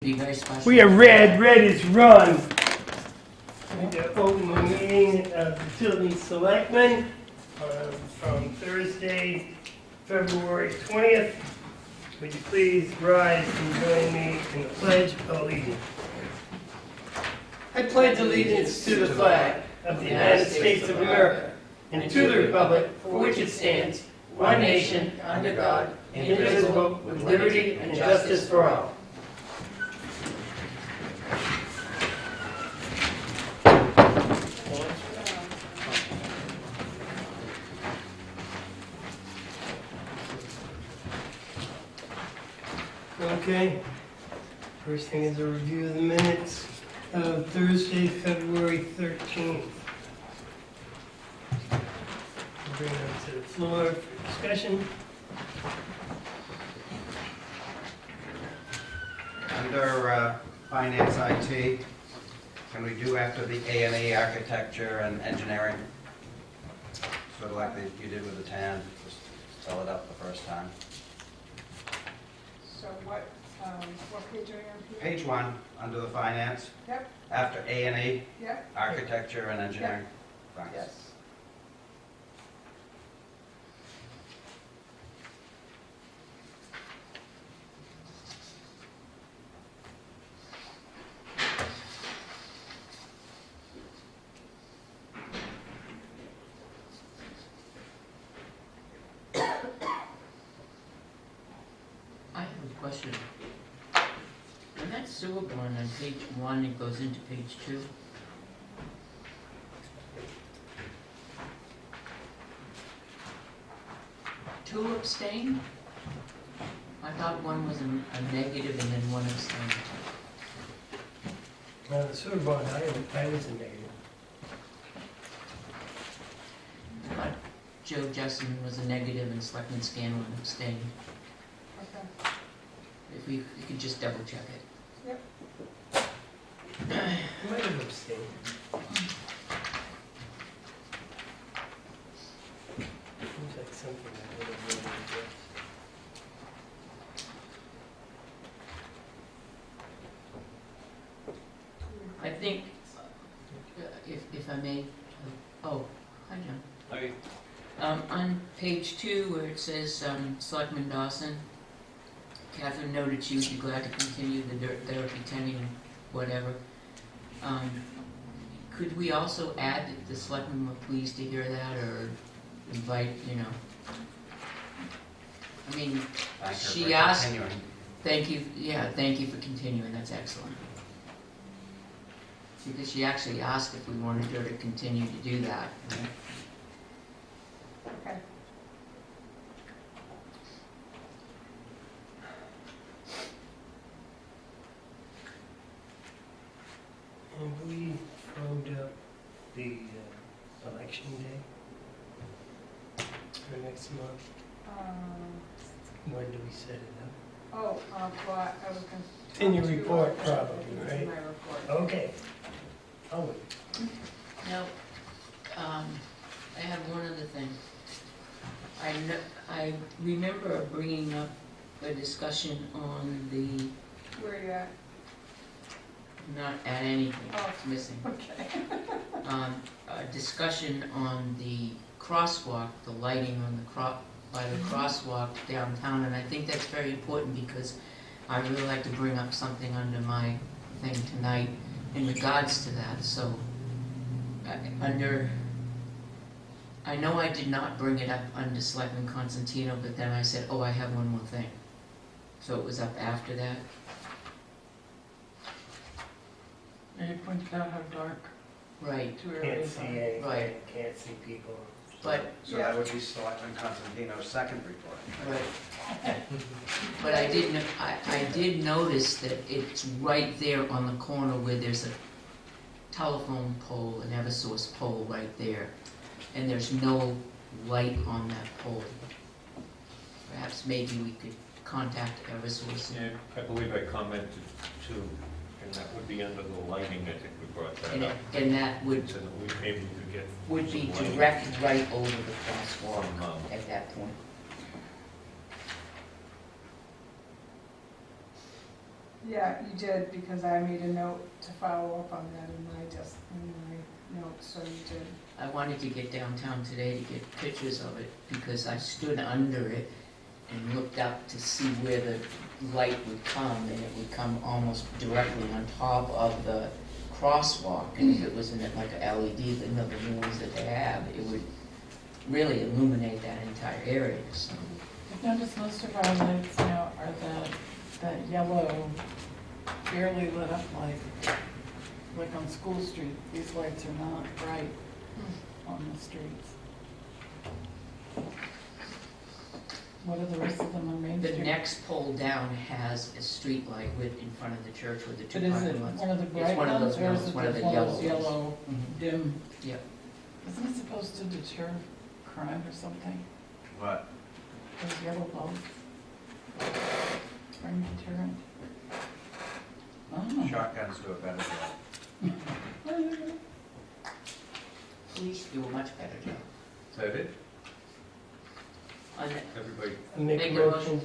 Be very special. We are red. Red is run. We open the meeting of the Tilton Selectmen from Thursday, February 20th. Would you please rise and join me in the Pledge of Allegiance? I pledge allegiance to the flag of the United States of America and to the republic for which it stands, one nation, under God, indivisible, with liberty and justice for all. Okay, first thing is a review of the minutes of Thursday, February 13th. Bring them to the floor for discussion. Under Finance IT, can we do after the A&E Architecture and Engineering? Sort of like you did with the TAN, just spell it up the first time. So what page are you on? Page 1, under the Finance. Yep. After A&E, Yep. Architecture and Engineering. Thanks. Yes. I have a question. When that sewer bond on page 1, it goes into page 2. Two abstain? I thought one was a negative and then one abstained. The sewer bond, I was a negative. I thought Joe Jessamine was a negative and Selectman Scanlon abstained. Okay. If we could just double check it. Yep. I might have abstained. Seems like something I would have really addressed. I think, if I may, oh, hi John. Hi. On page 2 where it says Selectman Dawson, Catherine noted she would be glad to continue the therapy tending, whatever. Could we also add that the selectmen were pleased to hear that, or invite, I mean, Thank her she for asked, continuing. thank you for continuing, that's excellent. Because she actually asked if we wanted her to continue to do that. Okay. And we phoned up the election day for next month. When do we set it up? Well, I was going to... In your report, probably, In right? my report. Okay. I'll wait. Now, I have one other thing. I remember bringing up a discussion on the, Where are you at? not at anything, Oh. it's missing. Okay. A discussion on the crosswalk, the lighting on the by the crosswalk downtown, and I think that's very important because I really like to bring up something under my thing tonight in regards to that. So, I know I did not bring it up under Selectman Constantino, but then I said, oh, I have one more thing. So it was up after that. And you pointed out how dark Right, to Can't see anything, Right. can't see people. but, So that would be Selectman Constantino's second report. right. But I did notice that it's right there on the corner where there's a telephone pole, an Eversource pole right there, and there's no light on that pole. Perhaps maybe we could contact Eversource. Yeah, I believe I commented too, and that would be under the lighting, I think we brought that up. And that would So that maybe we could get. be some lighting direct right over the crosswalk from, at that point. Yeah, you did, because I made a note to follow up on that in my notes, so you did. I wanted to get downtown today to get pictures of it, because I stood under it and looked up to see where the light would come, and it would come almost directly on top of the crosswalk, and if it was in it like a LED, the new ones that they have, it would really illuminate that entire area, so. I've noticed most of our lights now are that yellow, barely lit up like on School Street. These lights are not bright on the streets. What are the rest of them on Main The Street? next pole down has a street light with, in front of the church with the two But is it parking lots. one of the It's bright one of ones, those, or no, is it's it one of just the one of yellow those ones. yellow, Mhm. dim? Yep. Isn't it supposed to deter crime or something? What? Those yellow bulbs? Crime deterrent? Oh. Shotguns do a better job. Police do a much better job. Is that it? On the- Everybody, I make Make a a motion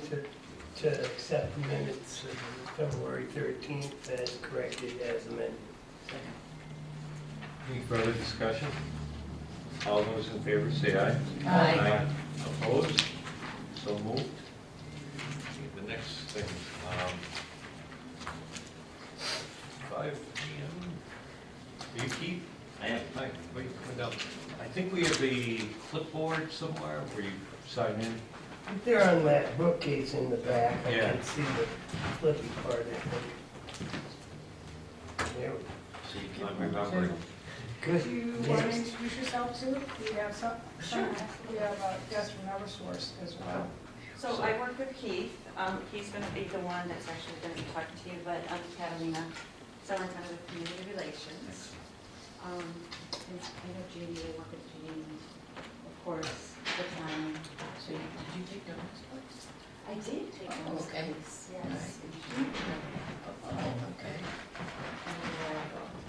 to accept the minutes of February 13th as corrected as amended. second. any further discussion? All those in favor say aye. Aye. Opposed? So moved. Okay, the next thing, 5 p.m. Are you Keith? I am. Hi, wait, come down. I think we have a clipboard somewhere where you sign in. They're on that bookcase in the back. I Yeah. can see the flippy part, I think. There we go. So you can remember. Good. Do you want to Next. introduce yourself too? We have we have a guest from Eversource as well. So I work with Keith. He's going to be the one that's actually going to be talking to you, but I'm Catalina, Superintendent of Community Relations. And I know Jeannie, I work with Jeannie, of course, the town. So did you take notes? I did take Oh, those okay. notes, yes. Oh, okay.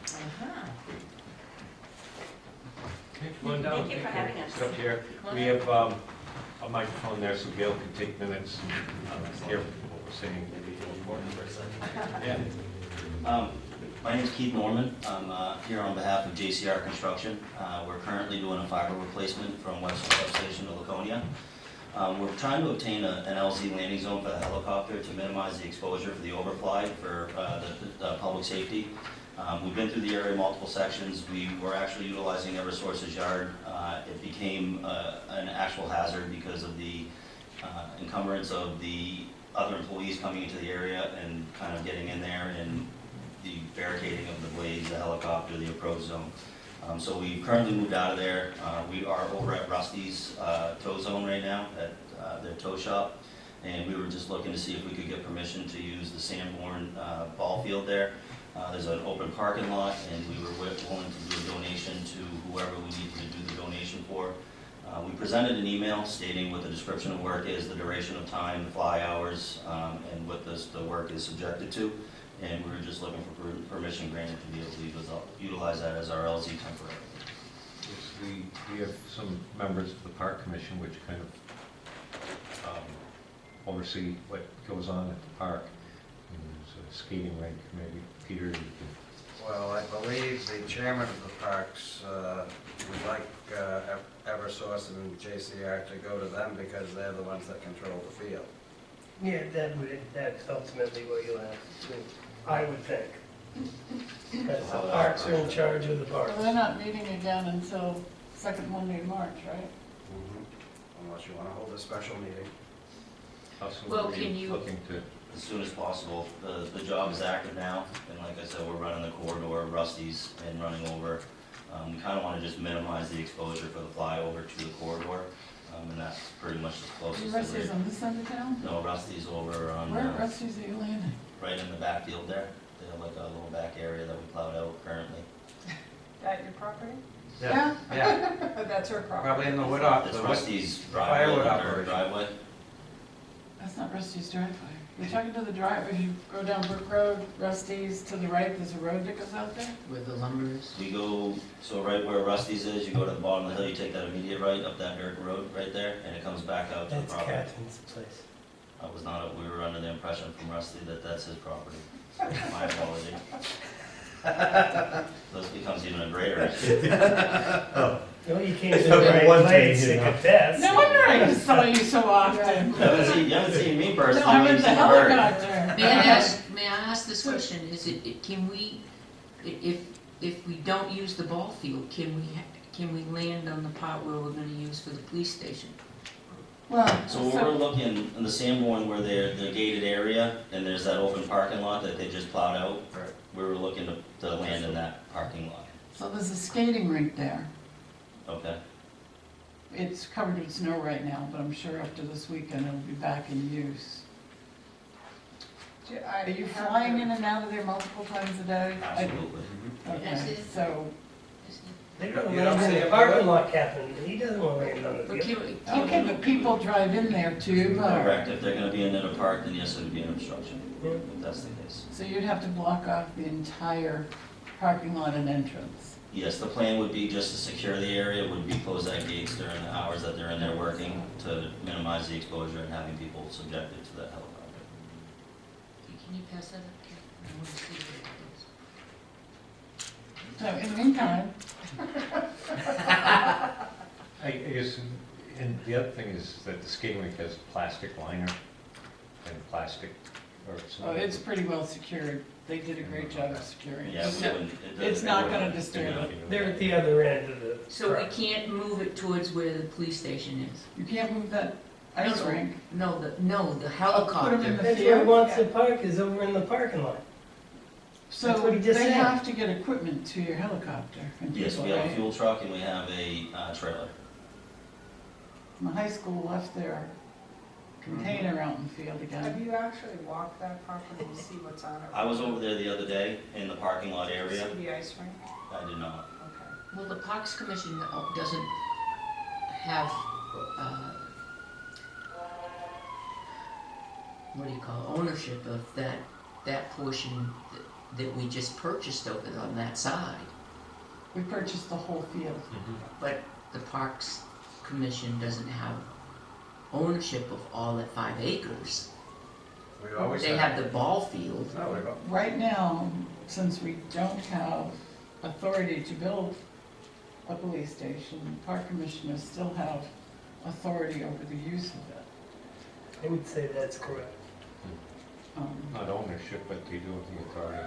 Uh-huh. Okay, come on down. Thank you for having us. Sit up here. We have a microphone there so Gail can take minutes and hear what we're saying. Yeah. My name is Keith Norman. I'm here on behalf of JCR Construction. We're currently doing a fiber replacement from Western Substation to Laconia. We're trying to obtain an LZ landing zone for the helicopter to minimize the exposure for the overfly for the public safety. We've been through the area multiple sections. We were actually utilizing Eversource's yard. It became an actual hazard because of the encumbrance of the other employees coming into the area and kind of getting in there, and the barricading of the blades, the helicopter, the approach zone. So we've currently moved out of there. We are over at Rusty's tow zone right now, at their tow shop. And we were just looking to see if we could get permission to use the Sanborn ball field there. There's an open parking lot, and we were willing to do a donation to whoever we need to do the donation for. We presented an email stating what the description of work is, the duration of time, the fly hours, and what the work is subjected to. And we were just looking for permission granted to be able to utilize that as our LZ temporary. Yes, we have some members of the Park Commission which kind of oversee what goes on at the park. And there's a skating rink, maybe Peter, you can. Well, I believe the chairman of the parks would like Eversource and JCR to go to them because they're the ones that control the field. Yeah, that's ultimately what you'll have to do, I would think. Because the parks are in charge of the parks. So they're not meeting again until second Monday in March, right? Unless you want to hold a special meeting. How soon Well, are can you- looking to? As soon as possible. The job is active now, and like I said, we're running the corridor, Rusty's, and running over. We kind of want to just minimize the exposure for the flyover to the corridor, and that's pretty much as close as Rusty's the on this end of town? No, Rusty's over on, Where at Rusty's are you landing? right in the backfield there. They have like a little back area that we plowed out currently. That your property? Yeah. That's her property. Probably in the wood It's Rusty's driveway, firewood their operation. driveway. That's not Rusty's driveway. You're talking to the drive, if you go down Brook Road, Rusty's to the right, there's a road that goes out there? Where the lumber is? We go, so right where Rusty's is, you go to the bottom of the hill, you take that immediate right up that dirt road right there, and it comes back out to the That's property. Catherine's place. We were under the impression from Rusty that that's his property. My apology. This becomes even a greater issue. No, you can't It's do okay, right one place, thing, you sick know. of death. No wonder I just saw you so often. You haven't seen me No, personally, I'm but in you've the seen a bird. helicopter. May I ask this question, is it, can we, if we don't use the ball field, can we land on the part where we're gonna use for the police station? Well, So we're looking in the Sanborn where they're the gated area, and there's that open parking lot that they just plowed out. Right. We were looking to land in that parking lot. so there's a skating rink there. Okay. It's covered with snow right now, but I'm sure after this weekend it'll be back in use. Are you flying in and out of there multiple times a day? Absolutely. Yes, Okay, it- so, They're gonna You don't land see in it, the parking lot, Captain, he doesn't wanna land on the But field. okay, but people drive in there too, Correct. but, If they're gonna be in the park, then yes, it would be an obstruction, Yeah. if that's the case. so you'd have to block off the entire parking lot and entrance. Yes, the plan would be just to secure the area, would be close that gates during the hours that they're in there working to minimize the exposure and having people subjected to that helicopter. Can you pass that up, Ken? I wanna see where it goes. So in the meantime, I guess, and the other thing is that the skating rink has plastic liner and plastic, or oh, something. it's pretty well secured. They did a great job of securing it. Yeah, we wouldn't- It's not gonna disturb it. They're at the other end of the. So we can't move it towards where the police station is? You can't move that ice rink. No, the Put 'em in helicopter. the That's where he field. wants to park, is over in the parking lot. So That's what he just they said. have to get equipment to your helicopter. and Yes, people, we have a right? fuel truck and we have a trailer. The high school left their container out in the field Have again. you actually walked that property to see what's on it? I was over there the other day in the parking lot area. See the ice rink? I did not. Okay. Well, the Parks Commission doesn't have, what do you call it, ownership of that portion that we just purchased over on that side. We purchased the whole field. Mhm. But the Parks Commission doesn't have ownership of all that 5 acres. We always They have the ball field. No, we don't. Right now, since we don't have authority to build a police station, park commissioners still have authority over the use of it. I would say that's correct. Not ownership, but they do have the authority.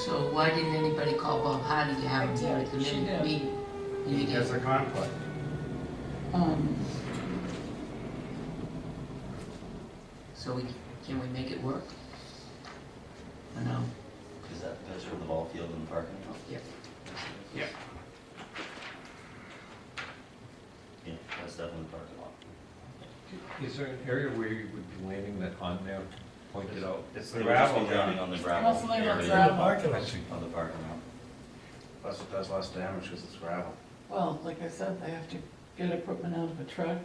So why didn't anybody call Bob Hardy to have him here at the She did. meeting? You He did. has a conflict. So can we make it work? Or no? Is that the picture of the ball field in the parking lot? Yep. Yeah, that's definitely the parking lot. Is there an area where you would be landing that on there, pointed out? It's It the would just gravel be drowning ground. on the gravel Mostly on area gravel. Parking I lot. see. of the parking lot. Plus it does less damage because it's gravel. Well, like I said, they have to get equipment out of a truck.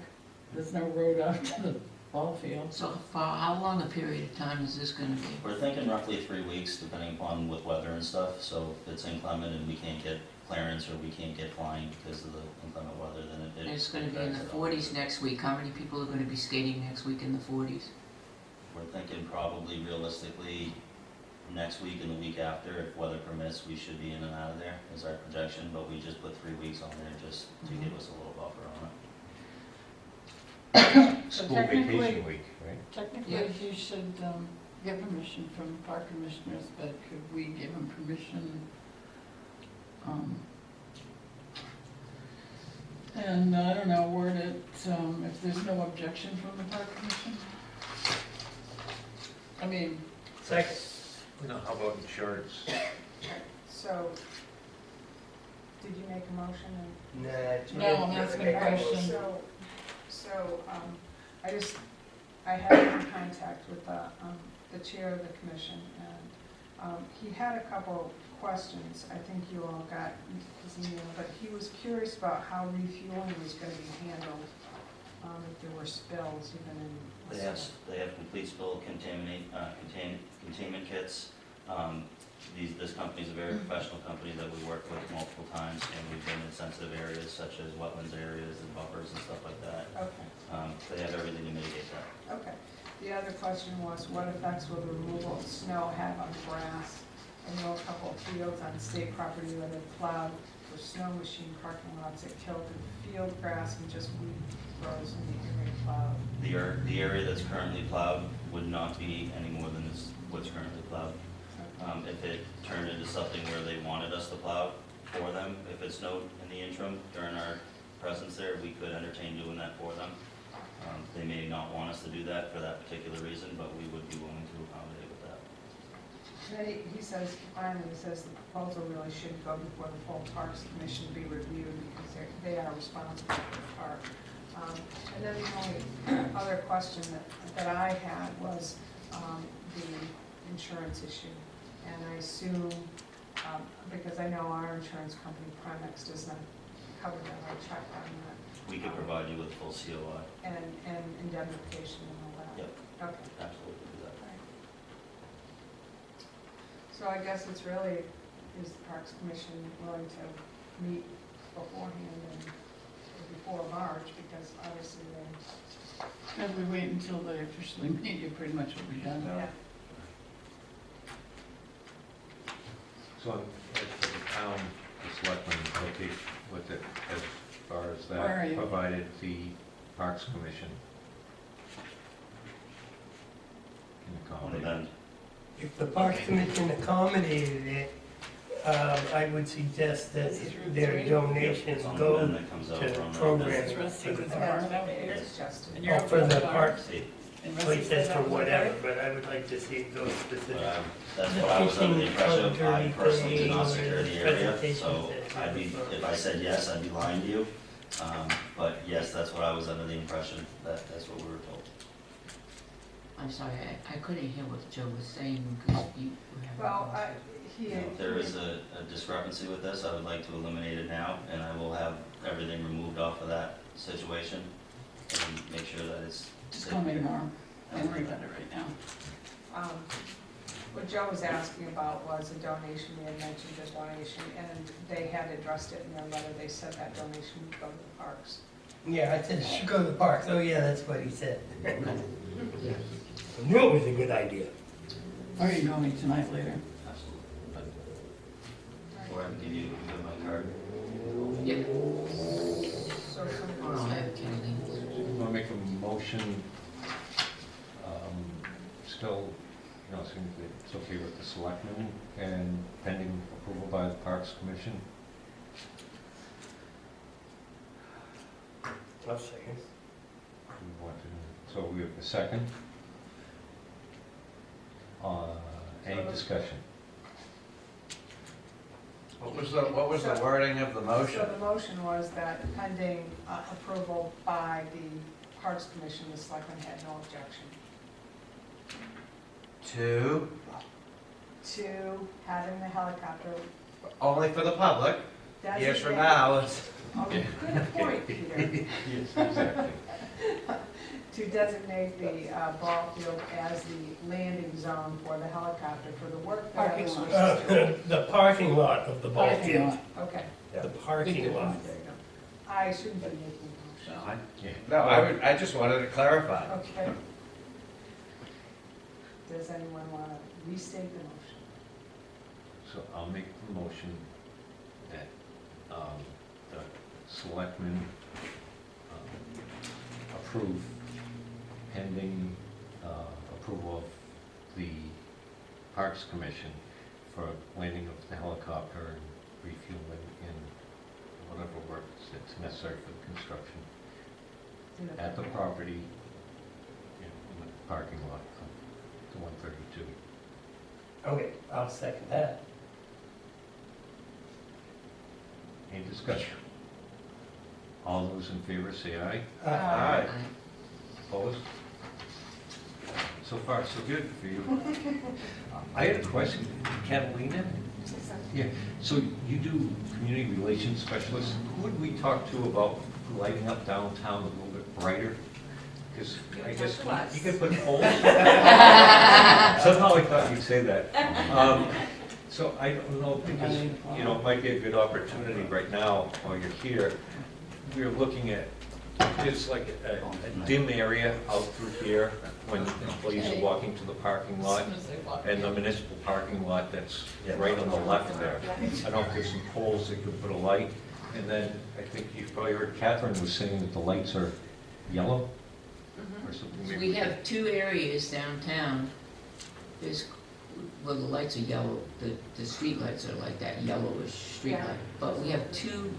There's no road out to the ball field. So for how long a period of time is this gonna be? We're thinking roughly 3 weeks, depending upon with weather and stuff, so if it's inclement and we can't get clearance or we can't get flying because of the inclement weather, then it. It's gonna be in the 40s next week. How many people are gonna be skating next week in the 40s? We're thinking probably realistically, next week and the week after, if weather permits, we should be in and out of there, is our projection, but we just put 3 weeks on there just to give us a little buffer on it. So School technically- vacation week, right? Technically, Yeah. he should get permission from park commissioners, but could we give him permission? And I don't know, word it, if there's no objection from the park commission? I mean, Second. No, how about insurance? So, did you make a motion? Nah. No, I'm asking a question. I have been in contact with the chair of the commission, and he had a couple questions. I think you all got his email, but he was curious about how refueling was gonna be handled, if there were spills even in. They have complete spill containment kits. This company's a very professional company that we work with multiple times, and we've been in sensitive areas such as wetlands areas and buffers and stuff like that. Okay, They have everything to mitigate that. okay. The other question was, what effects will the removal of snow have on grass? I know a couple of fields on state property where they plowed for snow machine parking lots that killed the field grass and just weed grows in the area plowed. The area that's currently plowed would not be any more than what's currently plowed. If it turned into something where they wanted us to plow for them, if it snowed in the interim during our presence there, we could entertain doing that for them. They may not want us to do that for that particular reason, but we would be willing to accommodate with that. Then he says, finally, he says the proposal really should go before the full Parks Commission be reviewed because they are responsible for the park. And then the only other question that I had was the insurance issue. And I assume, because I know our insurance company, Primex, does not cover that, I checked on that. We could provide you with full COI. And indemnification and all that. Yep, Okay. absolutely do that. So I guess it's really, is the Parks Commission willing to meet beforehand and before March, because obviously they. If we wait until they officially meet, you pretty much will be done. Yeah. So as for the town, the selectmen, okay, with it, as far as Where are that, you? provided the Parks Commission can On the accommodate. bend. If the Parks Commission accommodated it, I would suggest that This is Route their 3? donations It's on the go bend that comes out to from programs. This is Rusty with the barn out here. It's Justin. And you're for the up at parks See, And Rusty places said for that was whatever, okay? but I would like to see it go specific. that's what I was under the impression of. I personally did not Fishing, secure the area, presentations so that I'd be, if I said yes, I'd be lying to you. But yes, that's what I was under the impression, that's what we were told. I'm sorry, I couldn't hear what Joe was saying because you were having. Well, he. If there is a discrepancy with this, I would like to eliminate it now, and I will have everything removed off of that situation and make sure that it's. Just call me tomorrow. Don't worry about it right now. What Joe was asking about was a donation, we had mentioned a donation, and they had addressed it in their letter, they said that donation would go to the parks. Yeah, I said it should go to the parks. Oh, yeah, that's what he said. Yeah. I knew it was a good idea. Or you can call me tonight later. Absolutely. Or I can give you my card. Yeah, So oh, no, I have a Kennedy. Want to make a motion, still, you know, seeing that it's okay with the selectmen and pending approval by the Parks Commission? I'll second. We want to- So we have a second. Any discussion? What was the wording of the motion? So the motion was that pending approval by the Parks Commission, the selectmen had no objection Two, to having the helicopter only for the public, years from now, it's. Oh, good point, Peter. Yes, exactly. To designate the ball field as the landing zone for the helicopter for the work that Parking others lot. wish to do. The parking lot of the ball Parking field. lot. Okay, The Big parking difference. lot. there you go. I shouldn't be making a motion. Yeah. No, I just wanted to clarify. Okay. Does anyone want to restate the motion? So I'll make the motion that the selectmen approve pending approval of the Parks Commission for landing of the helicopter and refueling and whatever work that's necessary for the construction at the property, in the parking lot of the 132. Okay, I'll second that. Any discussion? All those in favor say aye. Aye. Opposed? So far, so good for you. I had a question, Catalina? Yeah, so you do community relations specialist. Who would we talk to about lighting up downtown a little bit brighter? because You I can guess talk to us. you can put poles. Somehow I thought you'd say that. So I don't know, because, you know, it might be a good opportunity right now while you're here. We're looking at, it's like a dim area out through here when employees are walking to the parking lot, and the municipal parking lot that's right on the left there. I don't know if there's some poles that could put a light, and then I think you've probably heard Catherine was saying that the lights are yellow or something. Maybe We have two areas downtown. There's, well, the lights are yellow, the street lights are like that yellowish street Yeah. light. But we have two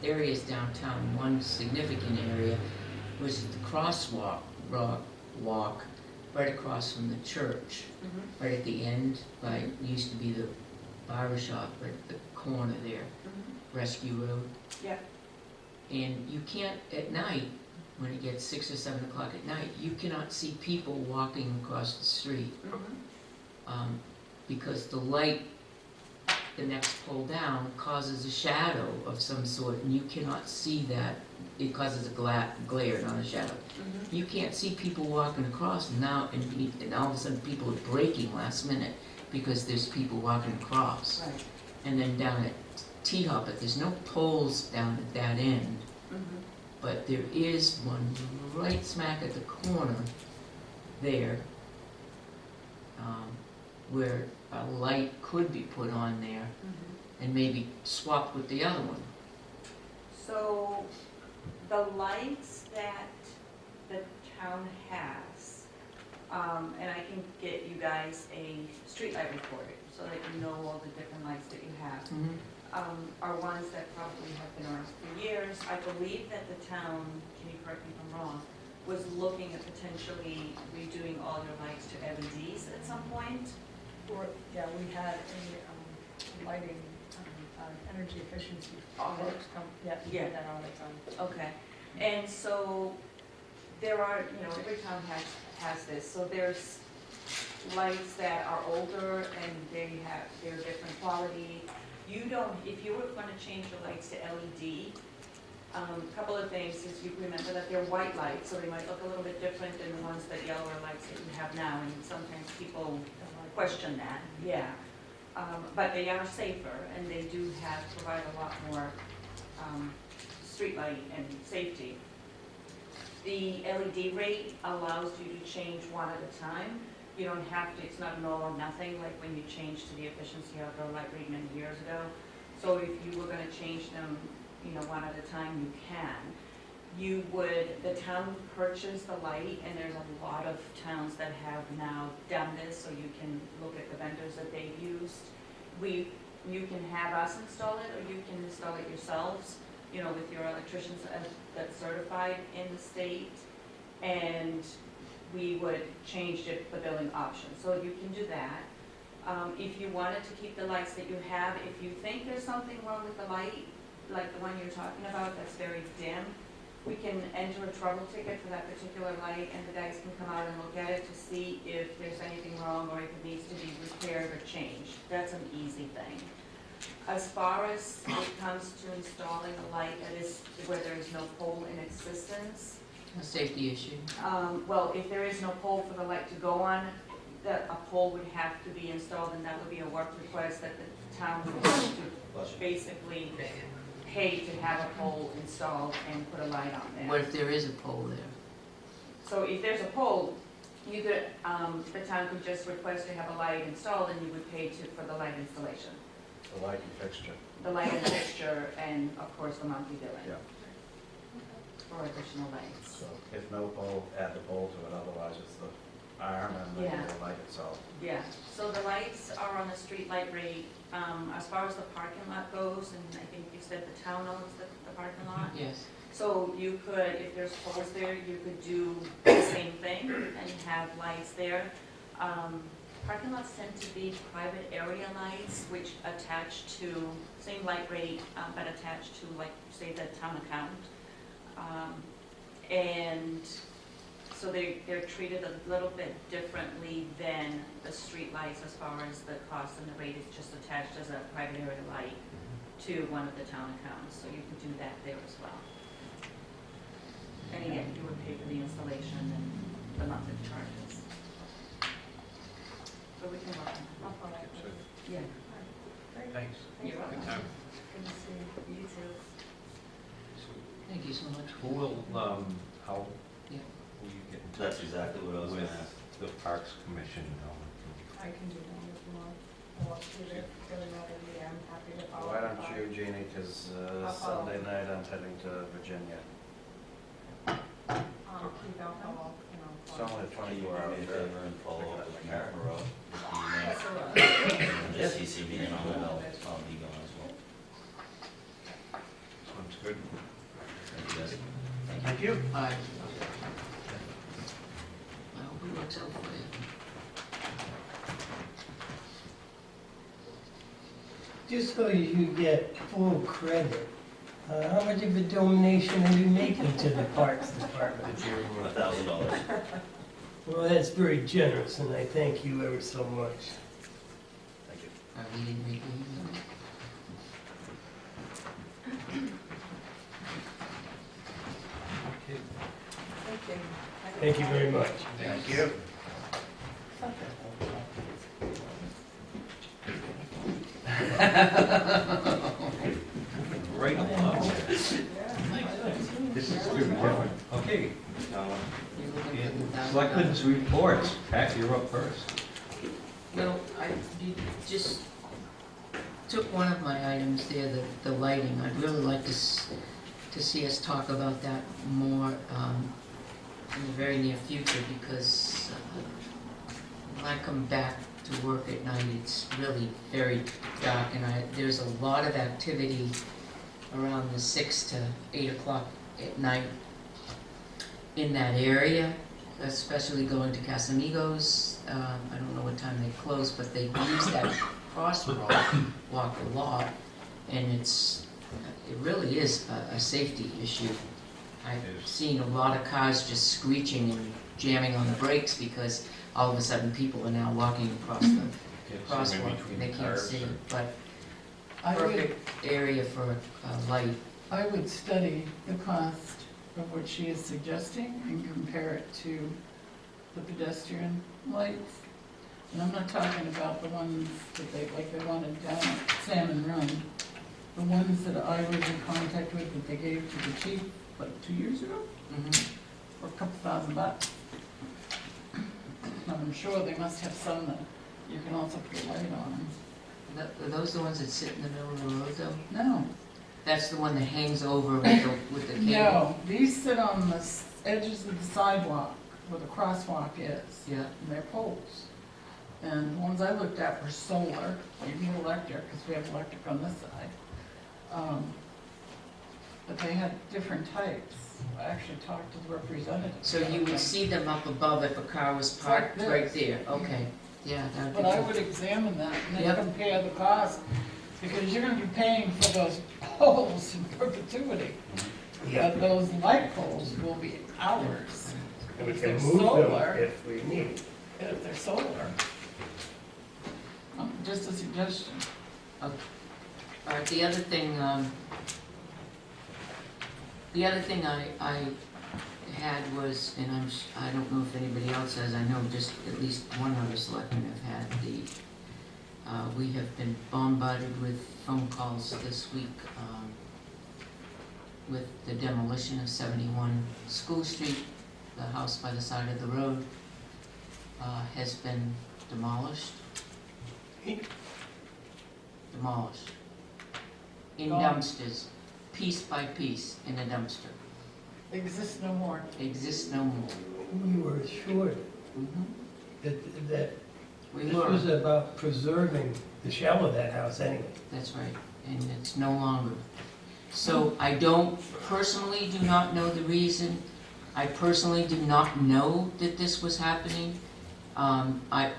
areas downtown. One significant area was the crosswalk, walk right across from the church, Mhm, right at the end, by, used to be the barber shop, right at the corner there, mhm. Rescue Road. Yeah. And you can't, at night, when it gets 6 or 7 o'clock at night, you cannot see people walking across the street. Because the light, the next pole down, causes a shadow of some sort, and you cannot see that. It causes a glare, not a shadow. Mhm. You can't see people walking across now, and all of a sudden people are braking last minute because there's people walking across. Right. And then down at T-Hopper, there's no poles down at that end, Mhm. but there is one right smack at the corner there, where a light could be put on there Mhm. and maybe swapped with the other one. So the lights that the town has, and I can get you guys a streetlight report so that you know all the different lights that you have, are ones that probably have been around for years. I believe that the town, can you correct me if I'm wrong, was looking at potentially redoing all your lights to LEDs at some point. Or, yeah, we had a lighting, energy efficiency Audit. folks come, yeah, we Yeah. did that all the time. Okay, and so there are, you know, every town has this, so there's lights that are older and they're different quality. You don't, if you were gonna change the lights to LED, a couple of things is you remember that they're white lights, so they might look a little bit different than the ones that yellow lights that you have now, and sometimes people question that, yeah. But they are safer, and they do provide a lot more street light and safety. The LED rate allows you to change one at a time. You don't have to, it's not an all or nothing, like when you changed to the efficiency outdoor light rate many years ago. So if you were gonna change them, you know, one at a time, you can. The town would purchase the light, and there's a lot of towns that have now done this, so you can look at the vendors that they've used. You can have us install it, or you can install it yourselves, you know, with your electricians that's certified in the state, and we would change the billing option, so you can do that. If you wanted to keep the lights that you have, if you think there's something wrong with the light, like the one you're talking about that's very dim, we can enter a trouble ticket for that particular light, and the guys can come out and look at it to see if there's anything wrong or if it needs to be repaired or changed. That's an easy thing. As far as it comes to installing a light that is where there is no pole in existence, A safety issue. well, if there is no pole for the light to go on, a pole would have to be installed, and that would be a work request that the town would have to basically pay to have a pole installed and put a light on there. What if there is a pole there? So if there's a pole, you could, the town could just request to have a light installed, and you would pay for the light installation. The light and fixture. The light and fixture, and of course the monthly billing Yeah. for additional lights. So if no pole, add the pole to it, otherwise it's the arm and Yeah. the light itself. Yeah, so the lights are on the street light rate. As far as the parking lot goes, and I think you said the town owns the parking lot. Yes. So you could, if there's poles there, you could do the same thing and have lights there. Parking lots tend to be private area lights, which attach to, same light rate, but attached to, like, say, the town account. And so they're treated a little bit differently than the street lights as far as the cost, and the rate is just attached as a private area light to one of the town accounts, so you can do that there as well. And again, you would pay for the installation and the monthly charges. So we can work on that. I'll follow up. Yeah. Great. Thanks. You're welcome. Good time. Good to see you. You too. Thank you so much. Who will, how Yeah. will you get in touch That's exactly what I was gonna with ask. the Parks Commission? I can do that if you want. Or if you're feeling that idea, I'm happy to follow Why up. don't you, Jeannie, because I'll follow. Sunday night I'm heading to Virginia. Keith, I'll follow up, you know. It's only a Can you 24 do hour me a trip. favor and follow up with Yeah. Kara with the email? That's all right. And just CC me in on it, I'll be going as well. Sounds good. Thank you guys. Thank you. Bye. I hope it works out for you. Just so you get full credit, how much of a donation are you making to the Parks Department? Did you, $1,000. Well, that's very generous, and I thank you ever so much. thank you. We didn't read the email. Okay. Okay. Thank you very much. Thank you. Right along. Yeah. This is really different. Okay. You're looking for the $1,000. Selectmen's reports. Pat, you're up first. Well, you just took one of my items there, the lighting. I'd really like to see us talk about that more in the very near future, because when I come back to work at night, it's really very dark, and there's a lot of activity around the 6 to 8 o'clock at night in that area, especially going to Casamigos. I don't know what time they close, but they use that crosswalk a lot, and it really is a safety issue. I've It is. seen a lot of cars just screeching and jamming on the brakes because all of a sudden people are now walking across the Can't see in crosswalk between and they the can't cars see. or- But I would, perfect area for a light. I would study the cost of what she is suggesting and compare it to the pedestrian lights. And I'm not talking about the ones that they wanted down at Salmon Run. The ones that I was in contact with that they gave to the chief, like 2 years ago, Mhm. for a couple $1,000. I'm sure they must have some that you can also put a light on. Are those the ones that sit in the middle of the road though? No, That's the one that hangs over with the cable? no, these sit on the edges of the sidewalk where the crosswalk is. Yeah. And they're poles. And the ones I looked at were solar, you need electric, because we have electric on this side. But they had different types. I actually talked to the representative. So you about would them. see them up above if a car was parked Like this. right there? Okay, yeah, that would be But I good. would examine that and then Yep. compare the cost, because you're gonna be paying for those poles in perpetuity. But those light poles will be ours. And we If can they're move them solar, if we need. if they're solar. Just a suggestion. All right, the other thing I had was, and I don't know if anybody else has, I know just at least one other selectman have had we have been bombarded with phone calls this week with the demolition of 71 School Street. The house by the side of the road has been demolished. Demolished. In Gone. dumpsters, piece by piece, in a dumpster. Exists no more. Exists no more. We were assured Mhm. that We this were, was about preserving the shell of that house anyway. that's right, and it's no longer. So I don't, personally do not know the reason. I personally did not know that this was happening.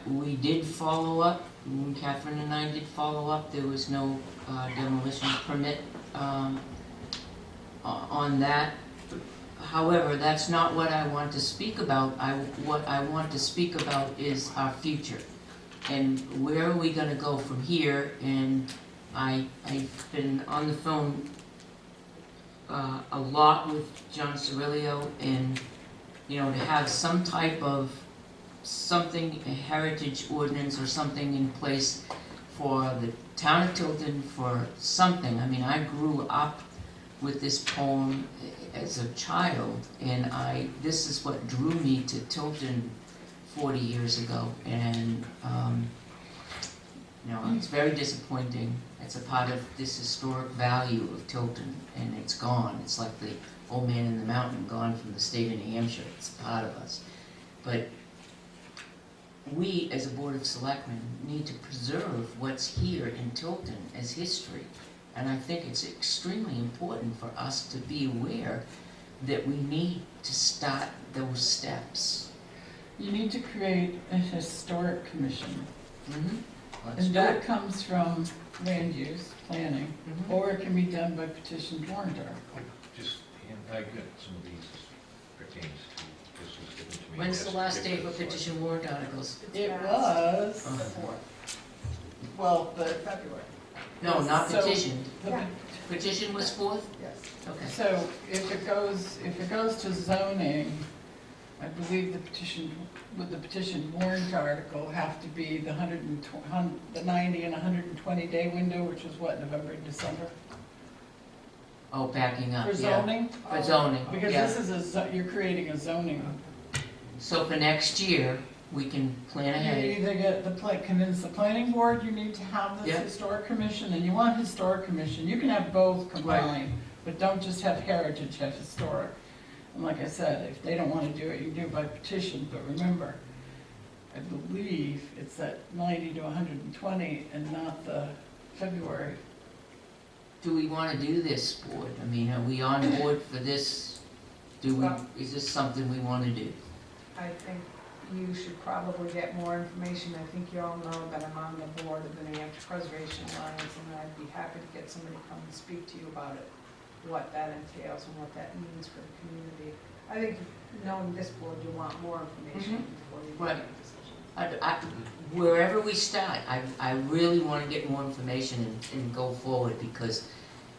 We did follow up, Catherine and I did follow up. There was no demolition permit on that. However, that's not what I want to speak about. What I want to speak about is our future. And where are we gonna go from here? And I've been on the phone a lot with John Cirilio, and, you know, to have some type of something, a heritage ordinance or something in place for the town of Tilton, for something. I mean, I grew up with this poem as a child, and this is what drew me to Tilton 40 years ago, and, you know, it's very disappointing. It's a part of this historic value of Tilton, and it's gone. It's like the old man in the mountain, gone from the state of New Hampshire. It's a part of us. But we, as a Board of Selectmen, need to preserve what's here in Tilton as history. And I think it's extremely important for us to be aware that we need to start those steps. You need to create a historic commission. Let's And do that it. comes from land use, planning, Mhm. or it can be done by petition warrant article. Just, and I got some of these pertains to, this was given to me. When's the last day for yesterday. petition warrant articles? It was, Uh-huh. well, the, February. No, not So- petitioned. Yeah. Petition was 4th? Yes. Okay. so if it goes to zoning, I believe the petition warrant article have to be the 90 and 120 day window, which is what, November and December? Oh, backing up, For yeah. zoning? For zoning, Because yeah. this is you're creating a zoning. So for next year, we can plan You ahead. either get convince the planning board you need to have this Yeah. historic commission, and you want historic commission, you can have both combined, but don't just have heritage, have historic. And like I said, if they don't wanna do it, you can do it by petition, but remember, I believe it's at 90 to 120 and not the February. Do we want to do this, board? I mean, are we on board for this? Is this something we want to do? I think you should probably get more information. I think you all know that I'm on the board of the New Hampshire Preservation Alliance, and I'd be happy to get somebody to come and speak to you about it, what that entails and what that means for the community. I think knowing this board, you want more information before you Right. make a decision. Wherever we start, I really want to get more information and go forward, because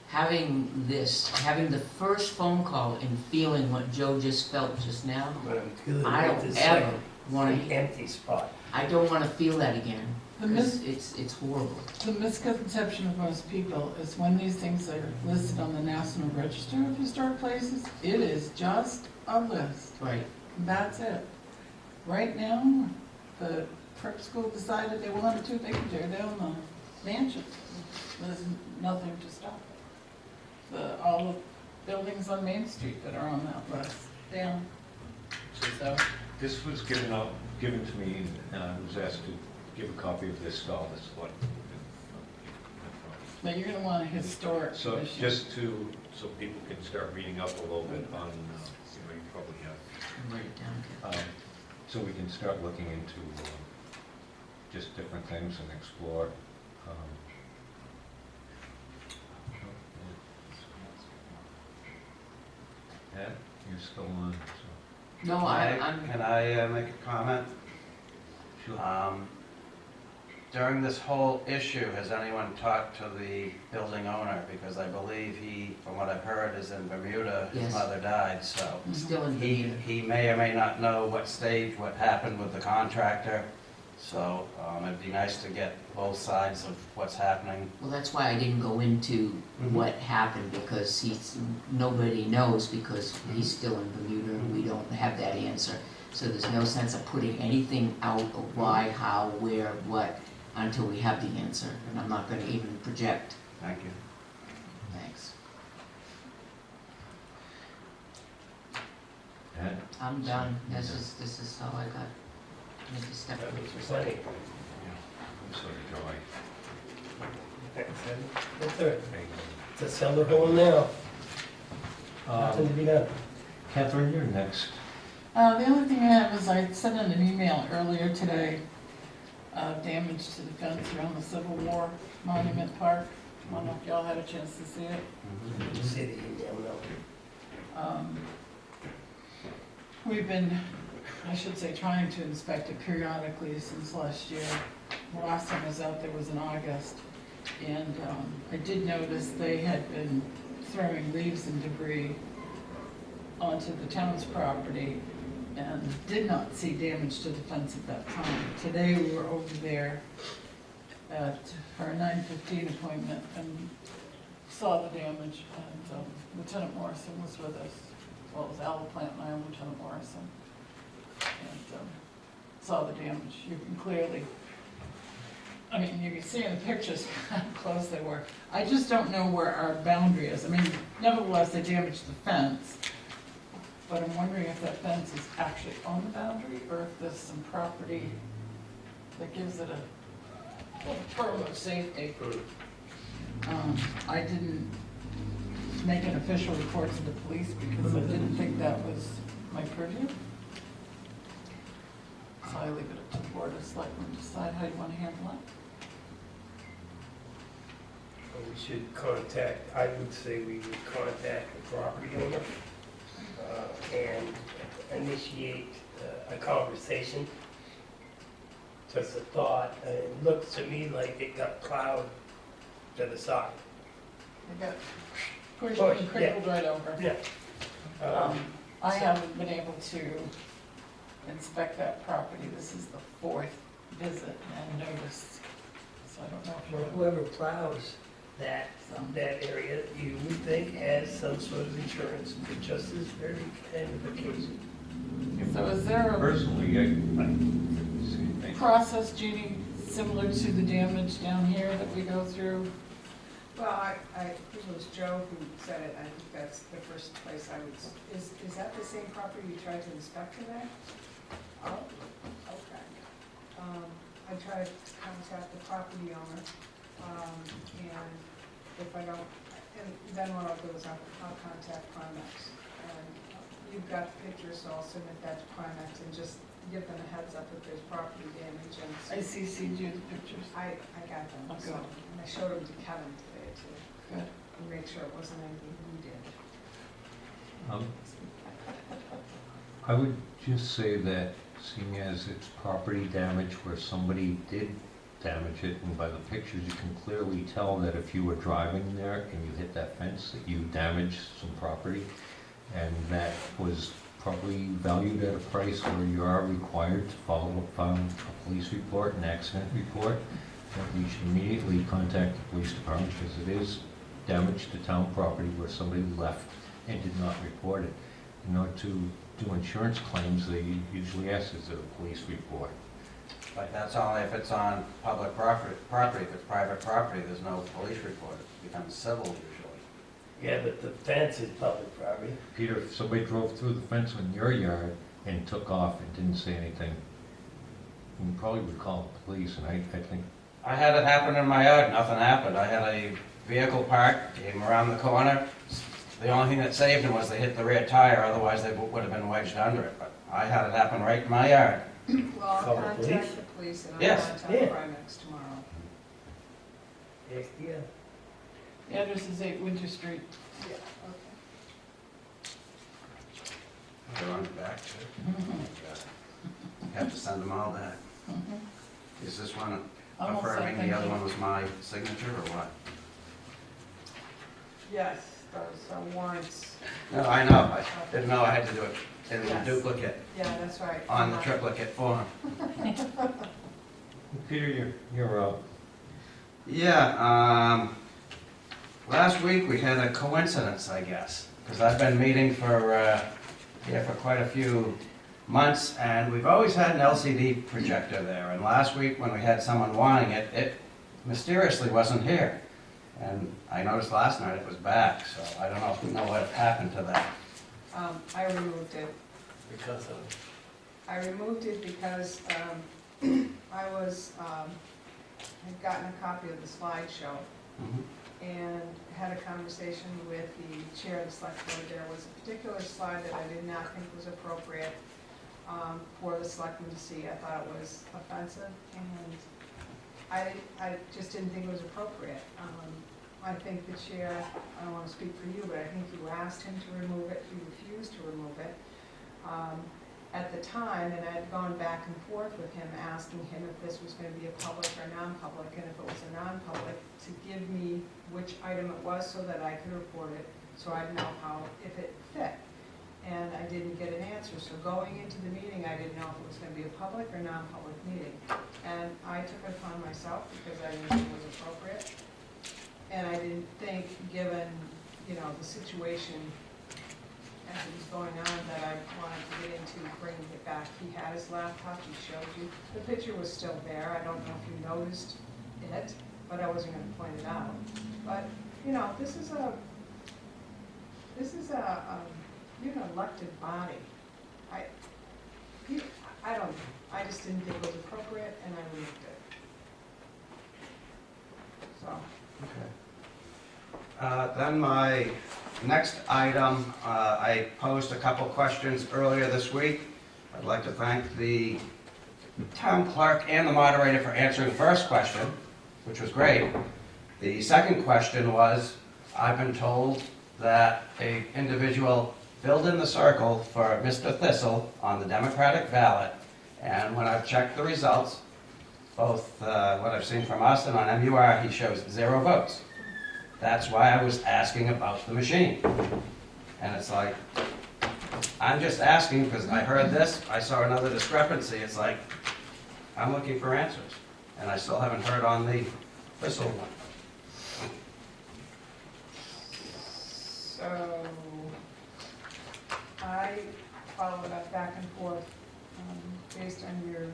having the first phone call and feeling what Joe just felt just now, But I'm good I with don't this ever second want to, empty spot. I don't want to feel that again, The because it's horrible. The misconception of most people is when these things are listed on the National Register of Historic Places, it is just a list. Right. That's it. Right now, the prep school decided they wanted to, they could tear down the mansion. There's nothing to stop it. All the buildings on Main Street that are on that list, down. So, This was given to me, and I was asked to give a copy of this to all the select. but you're gonna want a historic So commission. just so people can start reading up a little bit on, you probably have, Write it down. so we can start looking into just different things and explore. Ed, you're still on, so. No, I'm, Can I make a comment? During this whole issue, has anyone talked to the building owner? Because I believe he, from what I've heard, is in Bermuda. His Yes. mother died, so still in he, Bermuda. he may or may not know what stage, what happened with the contractor. So it'd be nice to get both sides of what's happening. Well, that's why I didn't go into what happened, because nobody knows, because he's still in Bermuda and we don't have that answer. So there's no sense of putting anything out of why, how, where, what, until we have the answer. And I'm not gonna even project. Thank you. Thanks. Ed? I'm done. This is all I got. Make a step. That was plenty. I'm sorry, Joy. That's it. It's a cellar hole now. Nothing to be done. Catherine, you're next. The only thing I have is I sent in an email earlier today, damage to the fence around the Civil War Monument Park. I don't know if y'all had a chance to see it. You see the email, no? We've been, I should say, trying to inspect it periodically since last year. The last time I was out there was in August. And I did notice they had been throwing leaves and debris onto the town's property and did not see damage to the fence at that time. Today, we were over there at our 9:15 appointment and saw the damage, and Lieutenant Morrison was with us, as well as Al Plant and I and Lieutenant Morrison, and saw the damage. You can clearly, I mean, you can see in the pictures how close they were. I just don't know where our boundary is. I mean, nevertheless, they damaged the fence, but I'm wondering if that fence is actually on the boundary, or if there's some property that gives it a term of safety. I didn't make an official report to the police because I didn't think that was my purview. So I leave it up to the board of selectmen to decide how you want to handle it. We should contact, I would say we would contact the property owner and initiate a conversation. Just a thought, it looks to me like it got plowed to the side. I got pushed Pushed, and crippled right over. Yeah. I haven't been able to inspect that property. This is the fourth visit and notice, so I don't know if Well, you're. whoever plows that area, you would think has some sort of insurance for just this very kind of occasion. So is there a Personally, I process, Jeannie, similar to the damage down here that we go through? Well, I think it was Joe who said it, I think that's the first place I would, is that the same property you tried to inspect today? Oh, okay. I tried to contact the property owner, and if I don't, and then what I'll do is I'll contact Primex. And you've got the picture, so I'll submit that to Primex and just give them a heads up if there's property damage. And I CC'd you the pictures. I got them, Oh, so, good. and I showed them to Kevin today too, Good. and make sure it wasn't anything we did. I would just say that seeing as it's property damage where somebody did damage it, and by the pictures you can clearly tell that if you were driving there and you hit that fence, that you damaged some property, and that was probably valued at a price where you are required to file a police report, an accident report, that we should immediately contact the police department because it is damage to town property where somebody left and did not report it. In order to do insurance claims, they usually ask, is there a police report? But that's only if it's on public property. If it's private property, there's no police report. It becomes civil usually. Yeah, but the fence is public property. Peter, if somebody drove through the fence in your yard and took off and didn't say anything, you probably would call the police, and I think... I had it happen in my yard, nothing happened. I had a vehicle parked, came around the corner. The only thing that saved them was they hit the rear tire, otherwise they would have been wedged under it. But I had it happen right in my yard. Well, I'll Call the contact police? the police and I'll Yes. contact Yeah. Primex tomorrow. Yeah. The address is 8 Winter Street. Yeah, okay. They're on the back too. Have to send them all back. Is this one I'm all set, affirming thank the other you. one was my signature or what? Yes, those warrants. No, I know. I didn't know I had to do it in the Yes. duplicate Yeah, that's right. on the triplicate form. Peter, you're up. Yeah, last week we had a coincidence, I guess, because I've been meeting for quite a few months, and we've always had an LCD projector there, and last week when we had someone wanting it, it mysteriously wasn't here. And I noticed last night it was back, so I don't know if we know what happened to that. I removed it. Because of... I removed it because I was, had gotten a copy of the slideshow Mhm. and had a conversation with the chair of the select board. There was a particular slide that I did not think was appropriate for the selectmen to see. I thought it was offensive, and I just didn't think it was appropriate. I think the chair, I don't want to speak for you, but I think you asked him to remove it. He refused to remove it. At the time, and I'd gone back and forth with him, asking him if this was going to be a public or non-public, and if it was a non-public, to give me which item it was so that I could report it, so I'd know if it fit. And I didn't get an answer, so going into the meeting, I didn't know if it was gonna be a public or non-public meeting. And I took it upon myself because I didn't think it was appropriate. And I didn't think, given, the situation as it was going on, that I wanted to get into bringing it back. He had his laptop, he showed you. The picture was still there. I don't know if you noticed it, but I wasn't gonna point it out. But, this is you're an elected body. I don't know. I just didn't think it was appropriate, and I moved it. So. Okay. Then my next item, I posed a couple questions earlier this week. I'd like to thank the town clerk and the moderator for answering the first question, which was great. The second question was, I've been told that an individual filled in the circle for Mr. Thistle on the Democratic ballot, and when I've checked the results, both what I've seen from us and on MUR, he shows 0 votes. That's why I was asking about the machine. And it's like, I'm just asking because I heard this, I saw another discrepancy. It's like, I'm looking for answers. And I still haven't heard on the Thistle one. So, I followed up back and forth based on your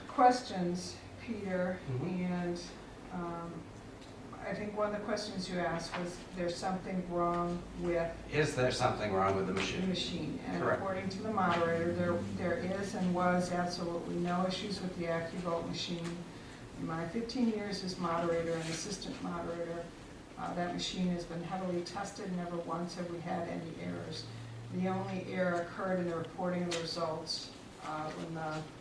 questions, Peter, and I think one of the questions you asked was, there's something wrong with Is there something wrong with the the machine? machine? And Correct. according to the moderator, there is and was absolutely no issues with the AccuVote machine. In my 15 years as moderator and assistant moderator, that machine has been heavily tested. Never once have we had any errors. The only error occurred in the reporting of the results when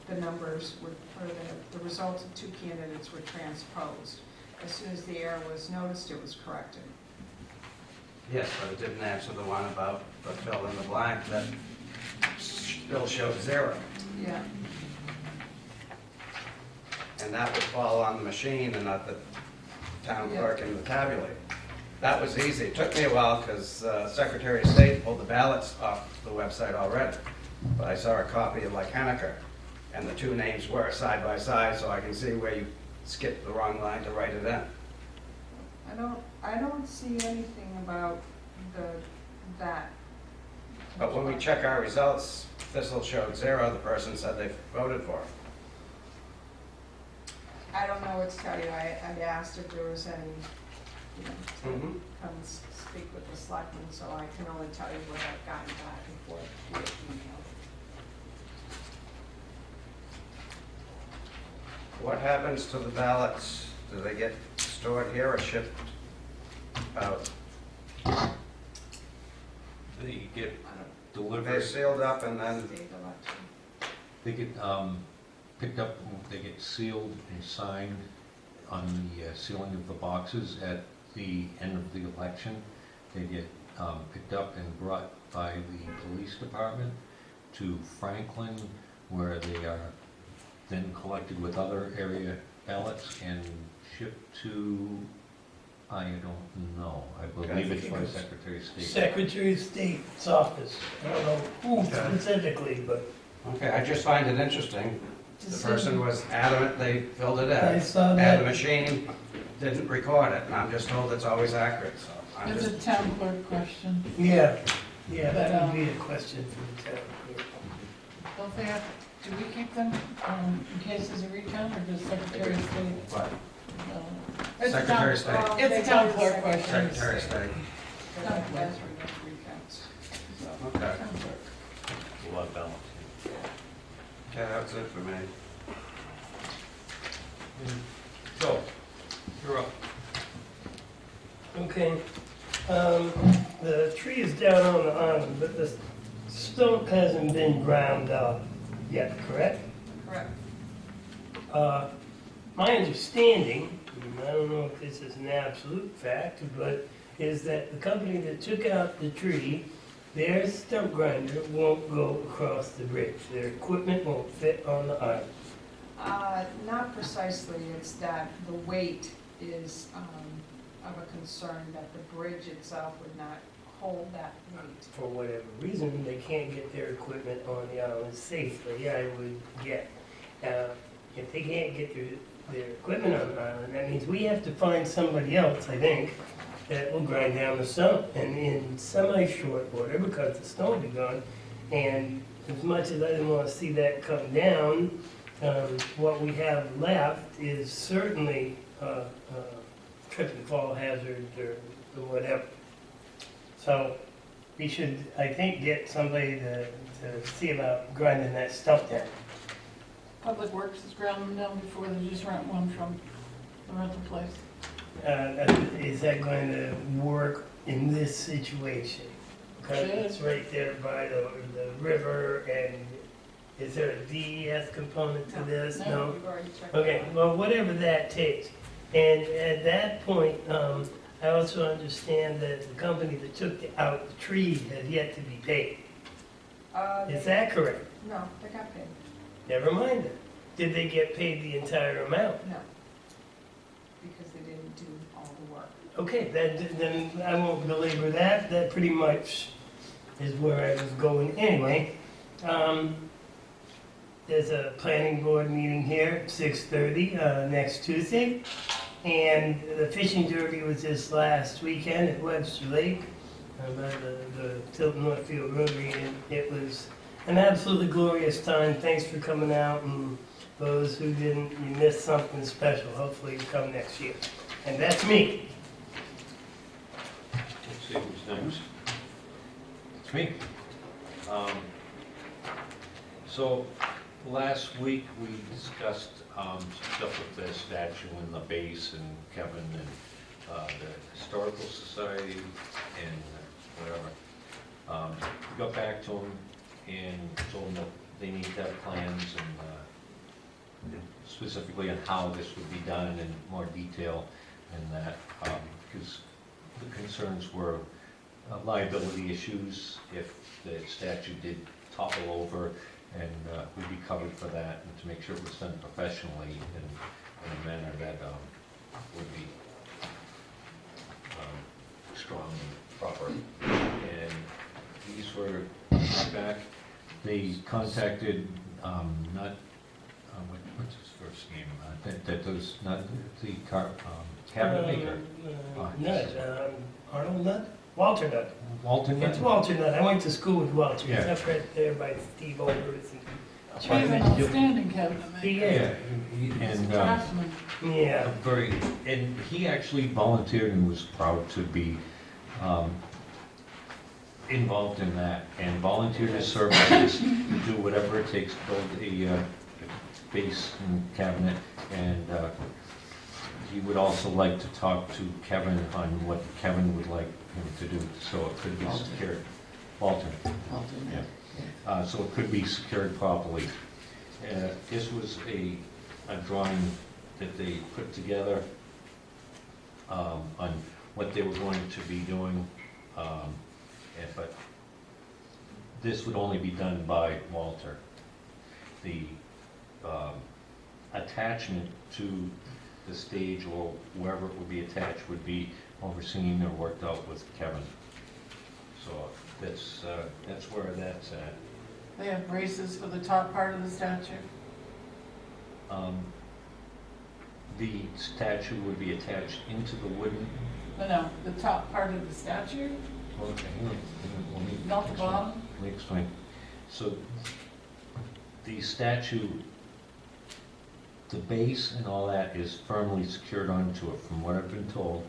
the numbers were, or the results of 2 candidates were transposed. As soon as the error was noticed, it was corrected. Yes, but it didn't answer the one about the fill in the blank that still showed 0. Yeah. And that would fall on the machine and not the town clerk and the tabulator. That was easy. It took me a while because Secretary of State pulled the ballots off the website already. But I saw a copy of like Henniker, and the 2 names were side by side, so I can see where you skipped the wrong line to write it in. I don't see anything about that. But when we check our results, Thistle showed 0. The person said they voted for it. I don't know what to tell you. I asked if there was any, to come and speak with the selectmen, so I can only tell you what I've gotten back and forth via email. What happens to the ballots? Do they get stored here or shipped out? They get They're delivered, sealed up and then, State election. they get picked up, they get sealed and signed on the sealing of the boxes at the end of the election. They get picked up and brought by the police department to Franklin, where they are then collected with other area ballots and shipped to, I don't know, I believe it's by Secretary of State. Secretary of State's office. I don't know who specifically, but okay, I just find it interesting. The person was adamant they filled it I in. saw And the that. machine didn't record it, and I'm just told it's always accurate, so I'm It's a just, town clerk question. Yeah, that would be a question for the town clerk. Don't they have, do we keep them in cases of recount, or does Secretary of State? but No. It's a Secretary of town- State, It's a town clerk question. Secretary of State. Because Town I've clerk. been through those recounts. So, Okay, Town clerk. A lot of balance. okay, that's it for me. So, you're up. Okay, the tree is down on the island, but the stump hasn't been ground up yet, correct? correct. My understanding, and I don't know if this is an absolute fact, but is that the company that took out the tree, their stump grinder won't go across the bridge. Their equipment won't fit on the island. Not precisely, it's that the weight is of a concern that the bridge itself would not hold that weight. For whatever reason, they can't get their equipment on the island safely, I would get. If they can't get their equipment on the island, that means we have to find somebody else, I think, that will grind down the snow. And in semi-short order, because the snow will be gone, and as much as I didn't want to see that come down, what we have left is certainly trip and fall hazard or whatever. So we should, I think, get somebody to see about grinding that stuff down. Public Works has ground them down before, they just rent one from the rental place. Is that going to work in this situation? Because Should. it's right there by the river, and is there a DES component to this? No? We've already checked. Okay, well, whatever that takes. And at that point, I also understand that the company that took out the tree has yet to be paid. Is that correct? No, they got paid. Never mind it. Did they get paid the entire amount? No. Because they didn't do all the work. Okay, then I won't belabor that. That pretty much is where I was going anyway. There's a planning board meeting here, 6:30, next Tuesday. And the fishing derby was this last weekend at Webster Lake, by the Tilton Northfield Rotary, and it was an absolutely glorious time. Thanks for coming out, and those who didn't, you missed something special. Hopefully you come next year. And that's me. Let's see who's next. It's me. So last week we discussed some stuff with the statue and the base and Kevin and the Historical Society and whatever. We got back to them and told them that they need to have plans and specifically on how this would be done in more detail and that, because the concerns were liability issues if the statue did topple over, and we'd be covered for that, and to make sure it was done professionally in a manner that would be strong and proper. And these were back. They contacted what's his first name? That was not the cabinet maker. Arnold Nutt? Walter Nutt. Walter It's Nutt. Walter Nutt. I went to school with Walter. He's Yeah. up right there by Steve Olbers. She's an outstanding cabinet He maker. is. Yeah, and Draftsman. Yeah. and he actually volunteered and was proud to be involved in that, and volunteered his services to do whatever it takes to build a base and cabinet, and he would also like to talk to Kevin on what Kevin would like him to do, so it could be Walter. secured. Walter. Yeah. So it could be secured properly. This was a drawing that they put together on what they were going to be doing, but this would only be done by Walter. The attachment to the stage or wherever it would be attached would be overseen or worked out with Kevin. So that's where that's at. They have braces for the top part of the statue. The statue would be attached into the wooden. No, the top part of the statue, Okay, hang on, let me not the explain. bottom. Let me explain. So the statue, the base and all that is firmly secured onto it, from what I've been told.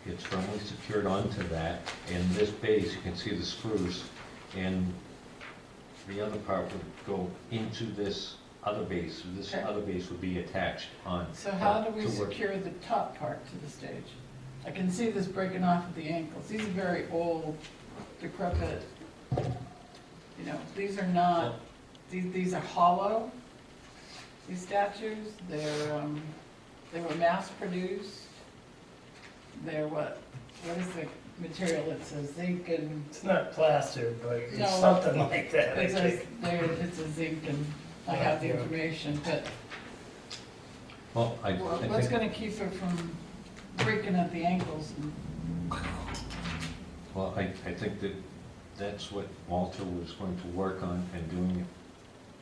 It's firmly secured onto that, and this base, you can see the screws, and the other part would go into this other base. This Okay. other base would be attached on. So how do we to work. secure the top part to the stage? I can see this breaking off at the ankles. These are very old, decrepit, these are not, these are hollow, these statues. They were mass produced. They're what is the material that says zinc and, It's not plaster, but it's No, something like that. I it says think. it's a zinc, and I have the information, but Well, I what's think, gonna keep it from breaking at the ankles and Well, I think that that's what Walter was going to work on, and doing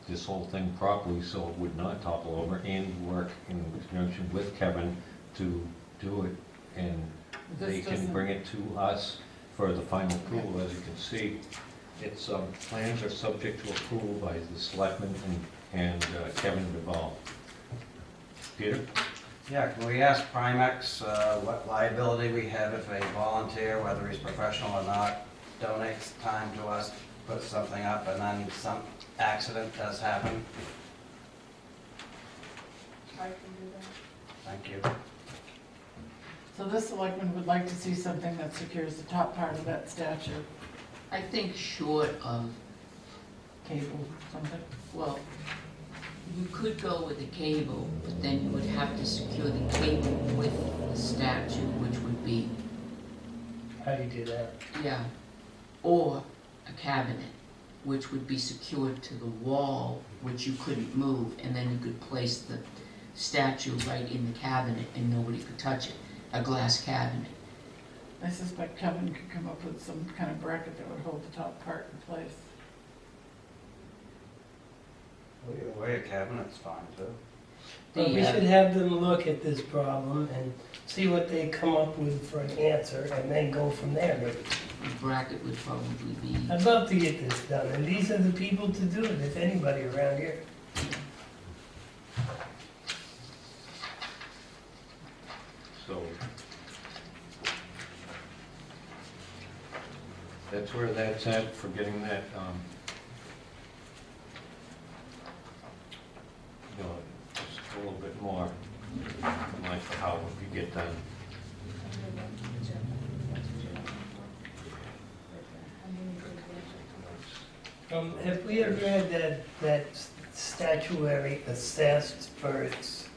this whole thing properly so it would not topple over, and work in conjunction with Kevin to do it, and they this can doesn't. bring it to us for the final approval. As you can see, its plans are subject to approval by the selectmen and Kevin Duval. Peter? Yeah, can we ask Primex what liability we have if a volunteer, whether he's professional or not, donates time to us, puts something up, and then some accident does happen? I can do that. Thank you. So this selectman would like to see something that secures the top part of that statue, I think short of, cable, something. well, you could go with a cable, but then you would have to secure the cable with the statue, which would be, How do you do that? yeah, or a cabinet, which would be secured to the wall, which you couldn't move, and then you could place the statue right in the cabinet and nobody could touch it, a glass cabinet. I suspect Kevin could come up with some kind of bracket that would hold the top part in place. Either way, a cabinet's fine too. Well, we The, should have them look at this problem and see what they come up with for an answer, and then go from there, maybe. the bracket would probably be, I'd love to get this done, and these are the people to do it, if anybody around here. So that's where that's at for getting that, you know, just a little bit more, like how it could get done. Have we ever had that statuary assessed for its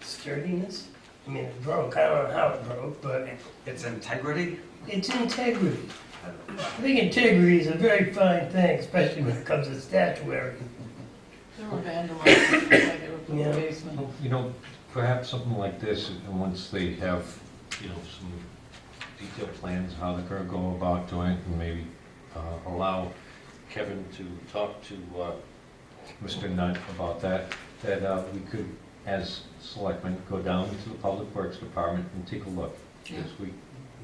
sturdiness? I mean, it broke, I don't know how it broke, but Its integrity? its integrity. I think integrity is a very fine thing, especially when it comes to statuary. They were vandalized, like they were put in Yeah. the basement. Well, you know, perhaps something like this, and once they have, you know, some detailed plans, how they're gonna go about doing it, and maybe allow Kevin to talk to Mr. Nutt about that, we could, as selectmen, go down to the Public Works Department and take a look. yeah. Because we,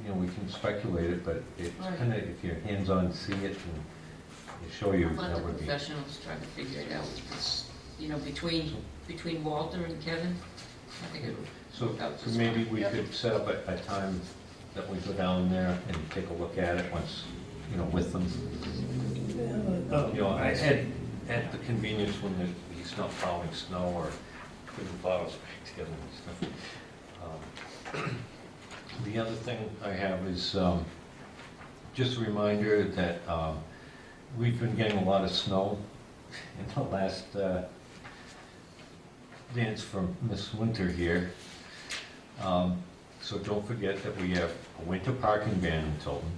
you know, we can speculate it, but it's Right. kind of, if you're hands-on, see it, and they show you, Let that the would be. professionals try to figure it out. It's, you know, between Walter and Kevin, I think it would So work out so just maybe fine. we could set up a time that we go down there and take a look at it once, you know, with them. You know, I had, at the convenience when he's not plowing snow or putting plows back together and stuff. The other thing I have is just a reminder that we've been getting a lot of snow in the last dance from Miss Winter here. So don't forget that we have a winter parking ban in Tilton.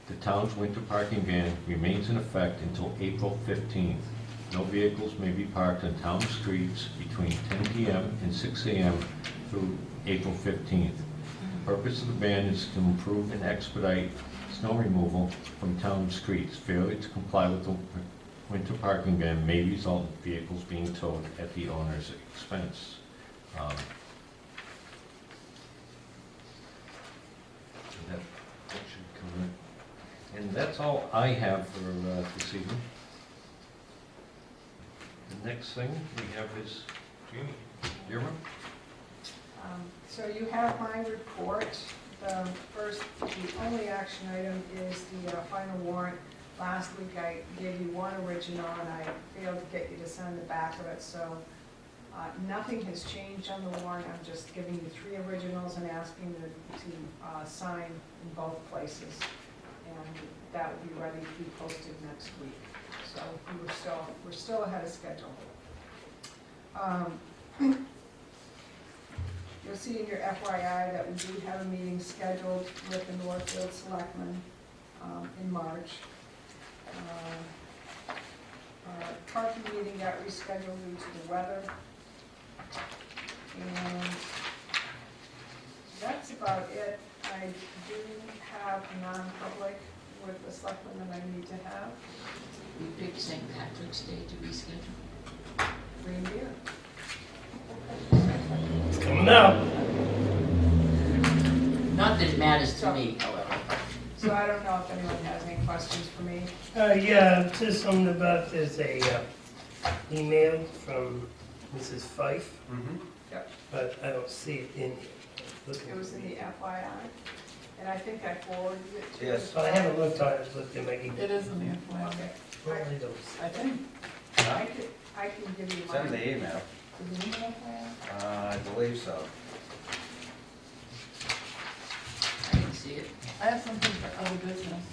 The town's winter parking ban remains in effect until April 15th. No vehicles may be parked on town streets between 10 p.m. and 6 a.m. through April 15th. The purpose of the ban is to improve and expedite snow removal from town streets. Failure to comply with the winter parking ban may result in vehicles being towed at the owner's expense. That should cover it. And that's all I have for this evening. The next thing we have is Jamie. Irma? So you have my report. The only action item is the final warrant. Last week I gave you one original and I failed to get you to send the back of it, so nothing has changed on the warrant. I'm just giving you 3 originals and asking you to sign in both places. And that will be ready to be posted next week. So we're still ahead of schedule. You'll see in your FYI that we do have a meeting scheduled with the Northfield Selectmen in March. Our parking meeting got rescheduled due to the weather. And That's about it. I do have a non-public with the selectmen that I need to have. We picked St. Patrick's Day to reschedule. Reindeer. It's coming up. Not that it matters to me, however. So I don't know if anyone has any questions for me. Yeah, just something about, there's a email from Mrs. Fife, but I don't see it in here. It was in the FYI, and I think I forwarded it to you. Yes. But I haven't looked on it, looked in my email. It is in the FYI, Okay, Well, I don't see I think. I can give you Send mine. the email. Is it in the FYI? I believe so. I didn't see it. I have something for other business.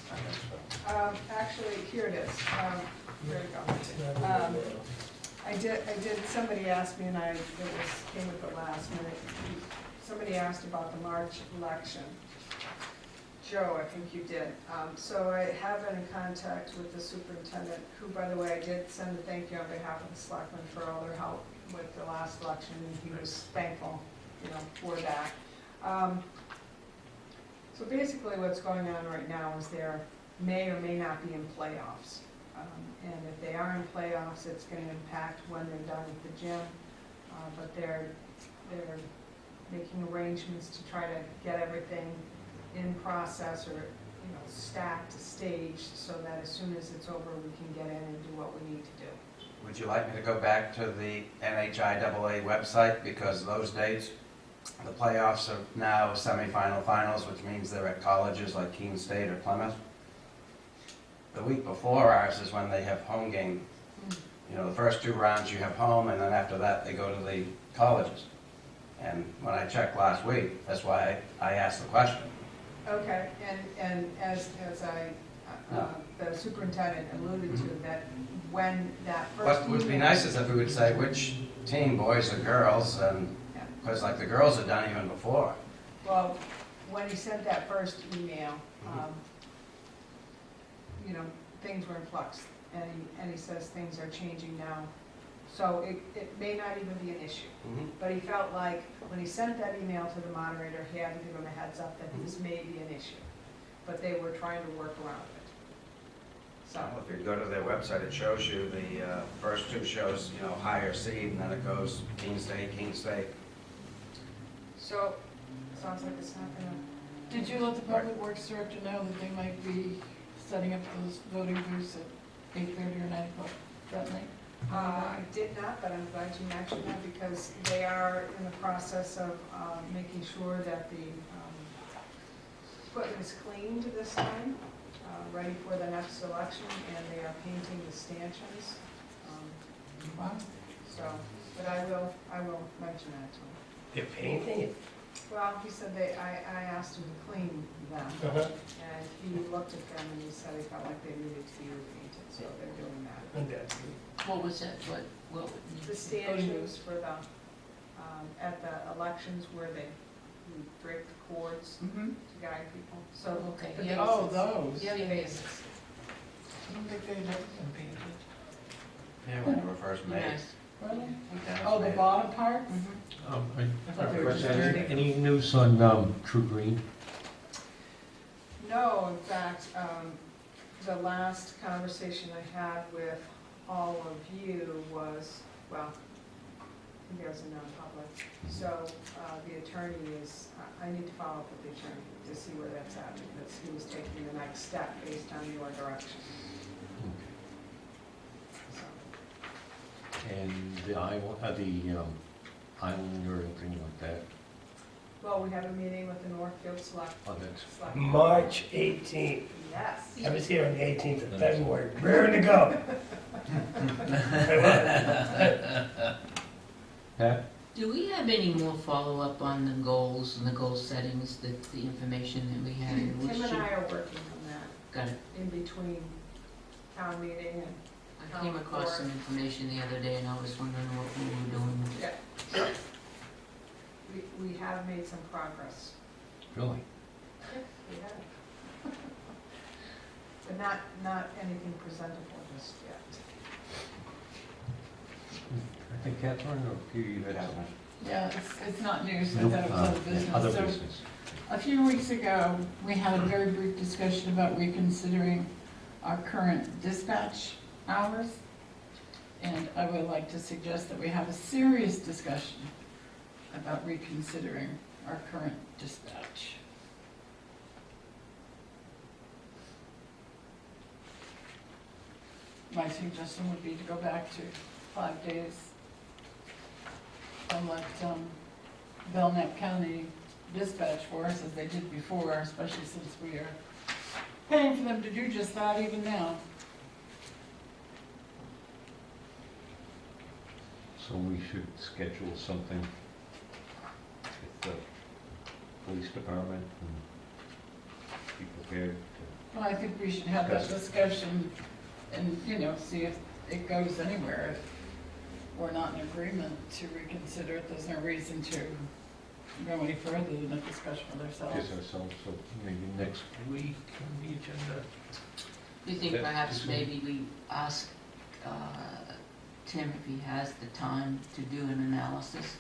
Actually, here it is. Here we go. it. Not in the email. I did, somebody asked me, and came at the last minute. Somebody asked about the March election. Joe, I think you did. So I have been in contact with the superintendent, who, by the way, I did send a thank you on behalf of the selectmen for all their help with the last election, and he was thankful, for that. So basically what's going on right now is there may or may not be in playoffs. And if they are in playoffs, it's going to impact when they're done at the gym. But they're making arrangements to try to get everything in process or, stacked, staged, so that as soon as it's over, we can get in and do what we need to do. Would you like me to go back to the NHIAA website, because those dates, the playoffs are now semifinal finals, which means they're at colleges like Keene State or Plymouth. The week before ours is when they have home game. The first 2 rounds you have home, and then after that they go to the colleges. And when I checked last week, that's why I asked the question. Okay, and as the superintendent alluded to, that when that first What would be email- nice is if we would say which team, boys or girls, and, because like the girls are done even before. Well, when he sent that first email, things were in flux, and he says things are changing now. So it may not even be an issue. But he felt like when he sent that email to the moderator, he had to give him a heads up that this may be an issue. But they were trying to work around it. So, Well, if you go to their website, it shows you the first 2 shows, higher seed, and then it goes Keene State, Keene State. so, sounds like it's not gonna, Did you let the public works director know that they might be setting up those voting booths at 8:30 or 9 o'clock that night? I did not, but I'm glad you mentioned that, because they are in the process of making sure that the equipment is cleaned this time, ready for the next election, and they are painting the stanchions. Wow. So, but I will mention that to him. They're painting it? Well, he said I asked him to clean them, and he looked at them and he said he felt like they needed to be repainted, so they're doing that. And that's good. What was that, what? The stanchions for the, at the elections where you drape the cords Mm-hmm. to guide people, so. Okay, the yeah. Oh, bases. those. Yeah, The yeah, bases. I don't think they've ever been painted. Yeah, when they were first made. Nice. Really? Okay. Oh, the bottom part? Mhm. I thought they were just dirty. Any news on True Green? No, in fact, the last conversation I had with all of you was, well, there's a non-public, so the attorney is, I need to follow up with the attorney to see where that's at, because he was taking the next step based on your direction. So, And the island or anything like that? well, we have a meeting with the Northfield Select. Oh, that's, March 18th. Yes. I was here on the 18th of February, raring to go. Pat? Do we have any more follow-up on the goals and the goal settings, the information that we had? Tim We and should- I are working on that Got it. in between town meeting and, I came across some information the other day and I was wondering what we were doing with it. yeah. We have made some progress. Really? We have. But not anything presentable just yet. I think Catherine or Peter, you had something? Yeah, it's not news, I Nope, thought it was other business. Other So, business. a few weeks ago, we had a very brief discussion about reconsidering our current dispatch hours. And I would like to suggest that we have a serious discussion about reconsidering our current dispatch. My suggestion would be to go back to 5 days and let Belknap County dispatch for us as they did before, especially since we are paying for them to do just that even now. So we should schedule something with the police department and be prepared to. Well, I think we should have that discussion and, you know, see if it goes anywhere. If we're not in agreement to reconsider it, there's no reason to go any further than a discussion with ourselves. Just ourselves, so maybe next week on the agenda. Do you think That- perhaps maybe we ask Tim if he has the time to do an analysis?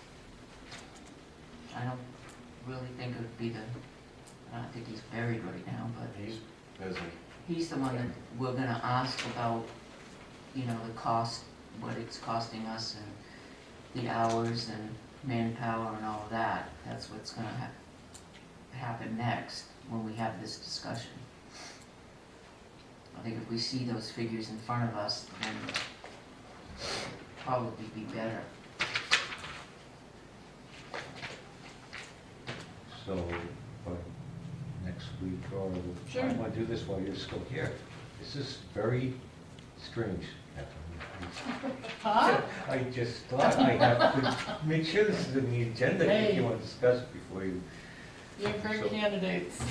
I don't really think it would be I don't think he's buried right now, but He's busy. he's the one that we're gonna ask about, you know, the cost, what it's costing us and the hours and manpower and all of that. That's what's gonna happen next when we have this discussion. I think if we see those figures in front of us, then it'll probably be better. So, by next week, or Sure. I want to do this while you're still here. This is very strange. Huh? I just thought I have to make sure this is in the agenda if Hey. you want to discuss it before you. You have great So- candidates.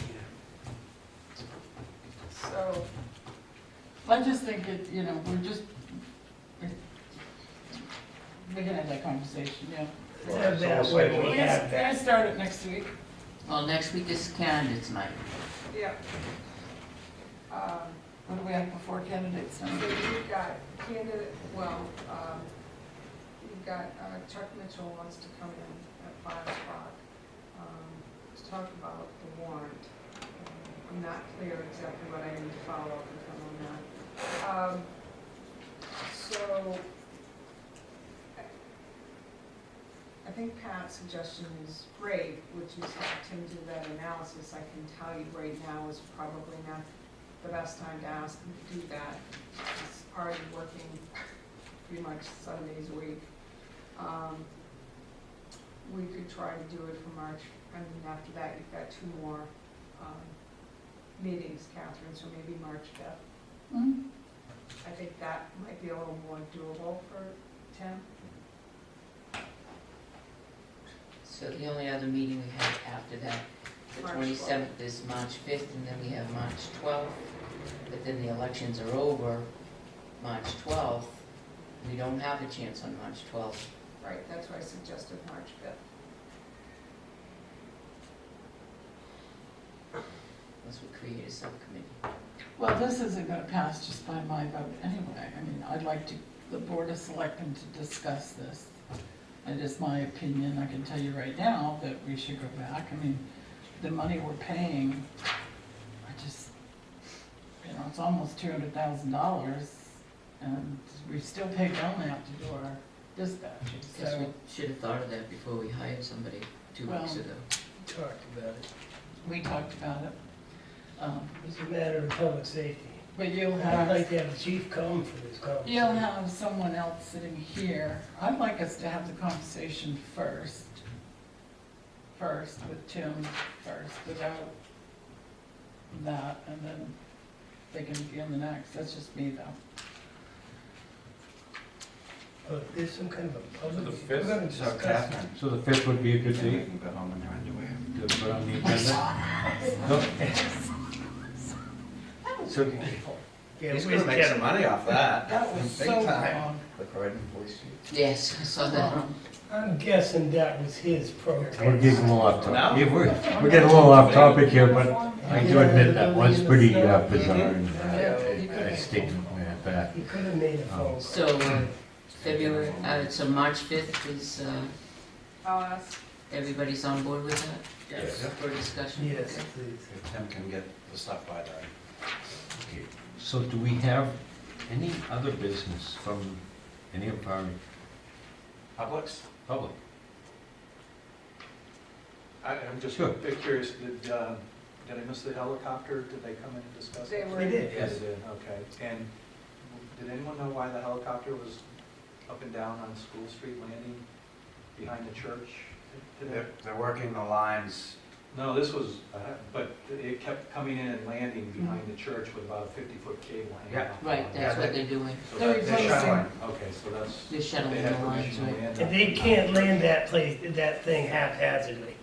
So, I just think it, you know, we can have that conversation, yeah. Have that when We're we gonna, have we're gonna start it next week. Well, next week is candidates night. Yeah. What do we have before candidates So night? you've got candidate, you've got Chuck Mitchell wants to come in at 5 o'clock to talk about the warrant. I'm not clear exactly what I need to follow up with him on that. So I think Pat's suggestion is great, which is have Tim do that analysis. I can tell you right now is probably not the best time to ask him to do that. He's already working pretty much 7 days a week. We could try to do it for March, and then after that, you've got 2 more meetings, Catherine, so maybe March 5th. Hmm? I think that might be a little more doable for Tim. So the only other meeting we have after that, the March 27th is March 5th, and then we have March 12th. But then the elections are over March 12th. We don't have a chance on March 12th. Right, that's why I suggested March 5th. Unless we create a subcommittee. Well, this isn't gonna pass just by my vote anyway. I mean, I'd like the Board of Selectmen to discuss this. It is my opinion, I can tell you right now, that we should go back. I mean, the money we're paying, I just, you know, it's almost $200,000, and we still pay Belknap to do our dispatching, Guess so we should have thought of that before we hired somebody 2 weeks Well- ago. talked about it. we talked about it. It's a matter of public safety. But you'll I'd have, like to have the chief come for this conversation. you'll have someone else sitting here. I'd like us to have the conversation first with Tim first, without that, and then they can begin the next. That's just me, though. But there's some kind of a public. So the we're fifth? gonna So discuss it. Catherine, So the 5th would be a good we date can go home in their underwear. to put on the agenda? No? So, Yeah, He's we'll gonna make get some it. money off that. That was Big so time. wrong. The Croydon Police Chief. Yes, I saw that. I'm guessing that was his protest. we're getting a little off topic. No? Yeah, we're getting a little off topic here, but I do admit that was pretty bizarre and a statement at that. He could have made a phone call. So, February, so March 5th is, I'll ask. Everybody's on board with that? Yes. For discussion? Yes, Okay. please. If Tim can get the stuff by then. Okay, so do we have any other business from any of our Publix? public? I'm just Sure. a bit curious, did I miss the helicopter? Did they come in and discuss They it? were. We did, They yes. did, okay. And did anyone know why the helicopter was up and down on School Street landing behind the church today? They're working the lines. No, this was, but it kept coming in and landing behind the church with about a 50-foot cable hanging Yeah. out. Right, that's what they're doing. So They're that- They're replacing. shuttling. Okay, so that's. They're shuttling they had the lines, permission to right. land And on- they can't land that thing haphazardly.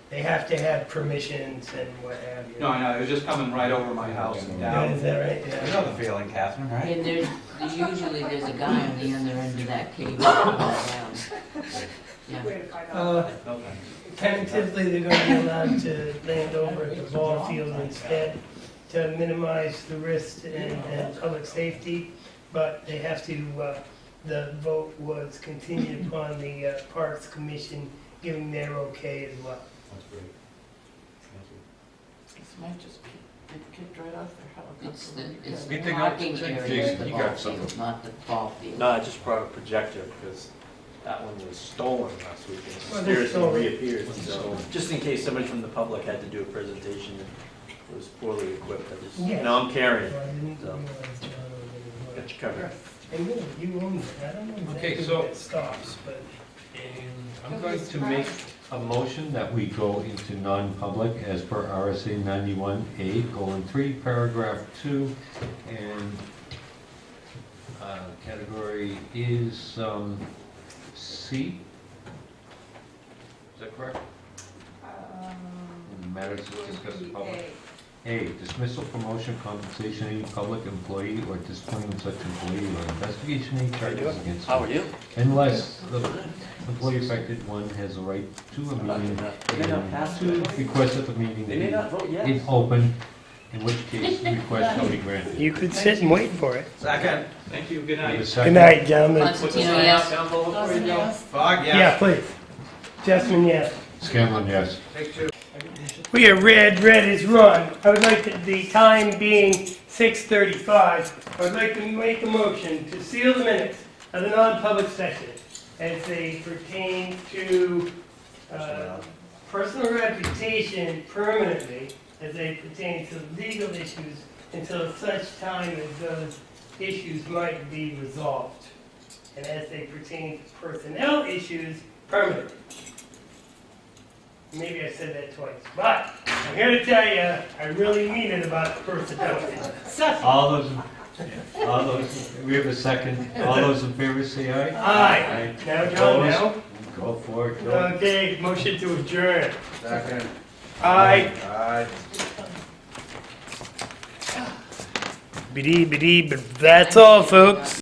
They have to have permissions and what have you. No, I know, it was just coming right over my house and Yeah, down. is that right? You Yeah. know the feeling, Catherine, right? And usually there's a guy on the other end of that cable going down. Yeah. Way to find out. No thanks. Tentatively, they're gonna be allowed to land over at the ball field instead to minimize the risk and public safety, but they have to, the vote was contingent upon the Parks Commission giving their okay as well. That's great. Thank you. This might just be kicked right off their helicopter. It's the, it's Anything the else? parking area of Jason, the you ball got field, something. not the ball field. No, I just brought a projector because that one was stolen last week and Well, they're mysteriously stolen. reappeared. What's So stolen? just in case somebody from the public had to do a presentation and it was poorly equipped, I just, Yes. no, I'm carrying. Well, I didn't So. realize John was Got you covered. And you own it, I don't know Okay, exactly so- what stops, but. I'm going to make a motion that we go into non-public as per RSA 91A:3, paragraph 2, and category is C. Is that correct? In matters discussed in public. A, dismissal, promotion, compensation, any public employee, or disciplining such employee, or investigation any charges against How are him, you? unless the employee affected, one, has a right to a meeting, They may not pass it. and two, request that the meeting They may not vote be yes. open, in which case the request shall be granted. You could sit and wait for it. Second. Thank you, good We have a night. second? Good night, gentlemen. Constantino, yes. Down below before you Dawson, go. yes? Fog, Yeah, yes. please. Jessamine, yes. Scanlon, yes. Take two. We are red is run. I would like to, the time being 6:35, I would like to make a motion to seal the minutes of the non-public session as they pertain to personal reputation permanently, as they pertain to legal issues until such time as those issues might be resolved, and as they pertain to personnel issues permanently. Maybe I said that twice, but I'm here to tell you, I really mean it about personnel. All those, we have a second. All those in favor say aye. Aye. Now, John, now? Go for it, Joe. Okay, motion to adjourn. Second. Aye. Aye. Biddy, but that's all, folks.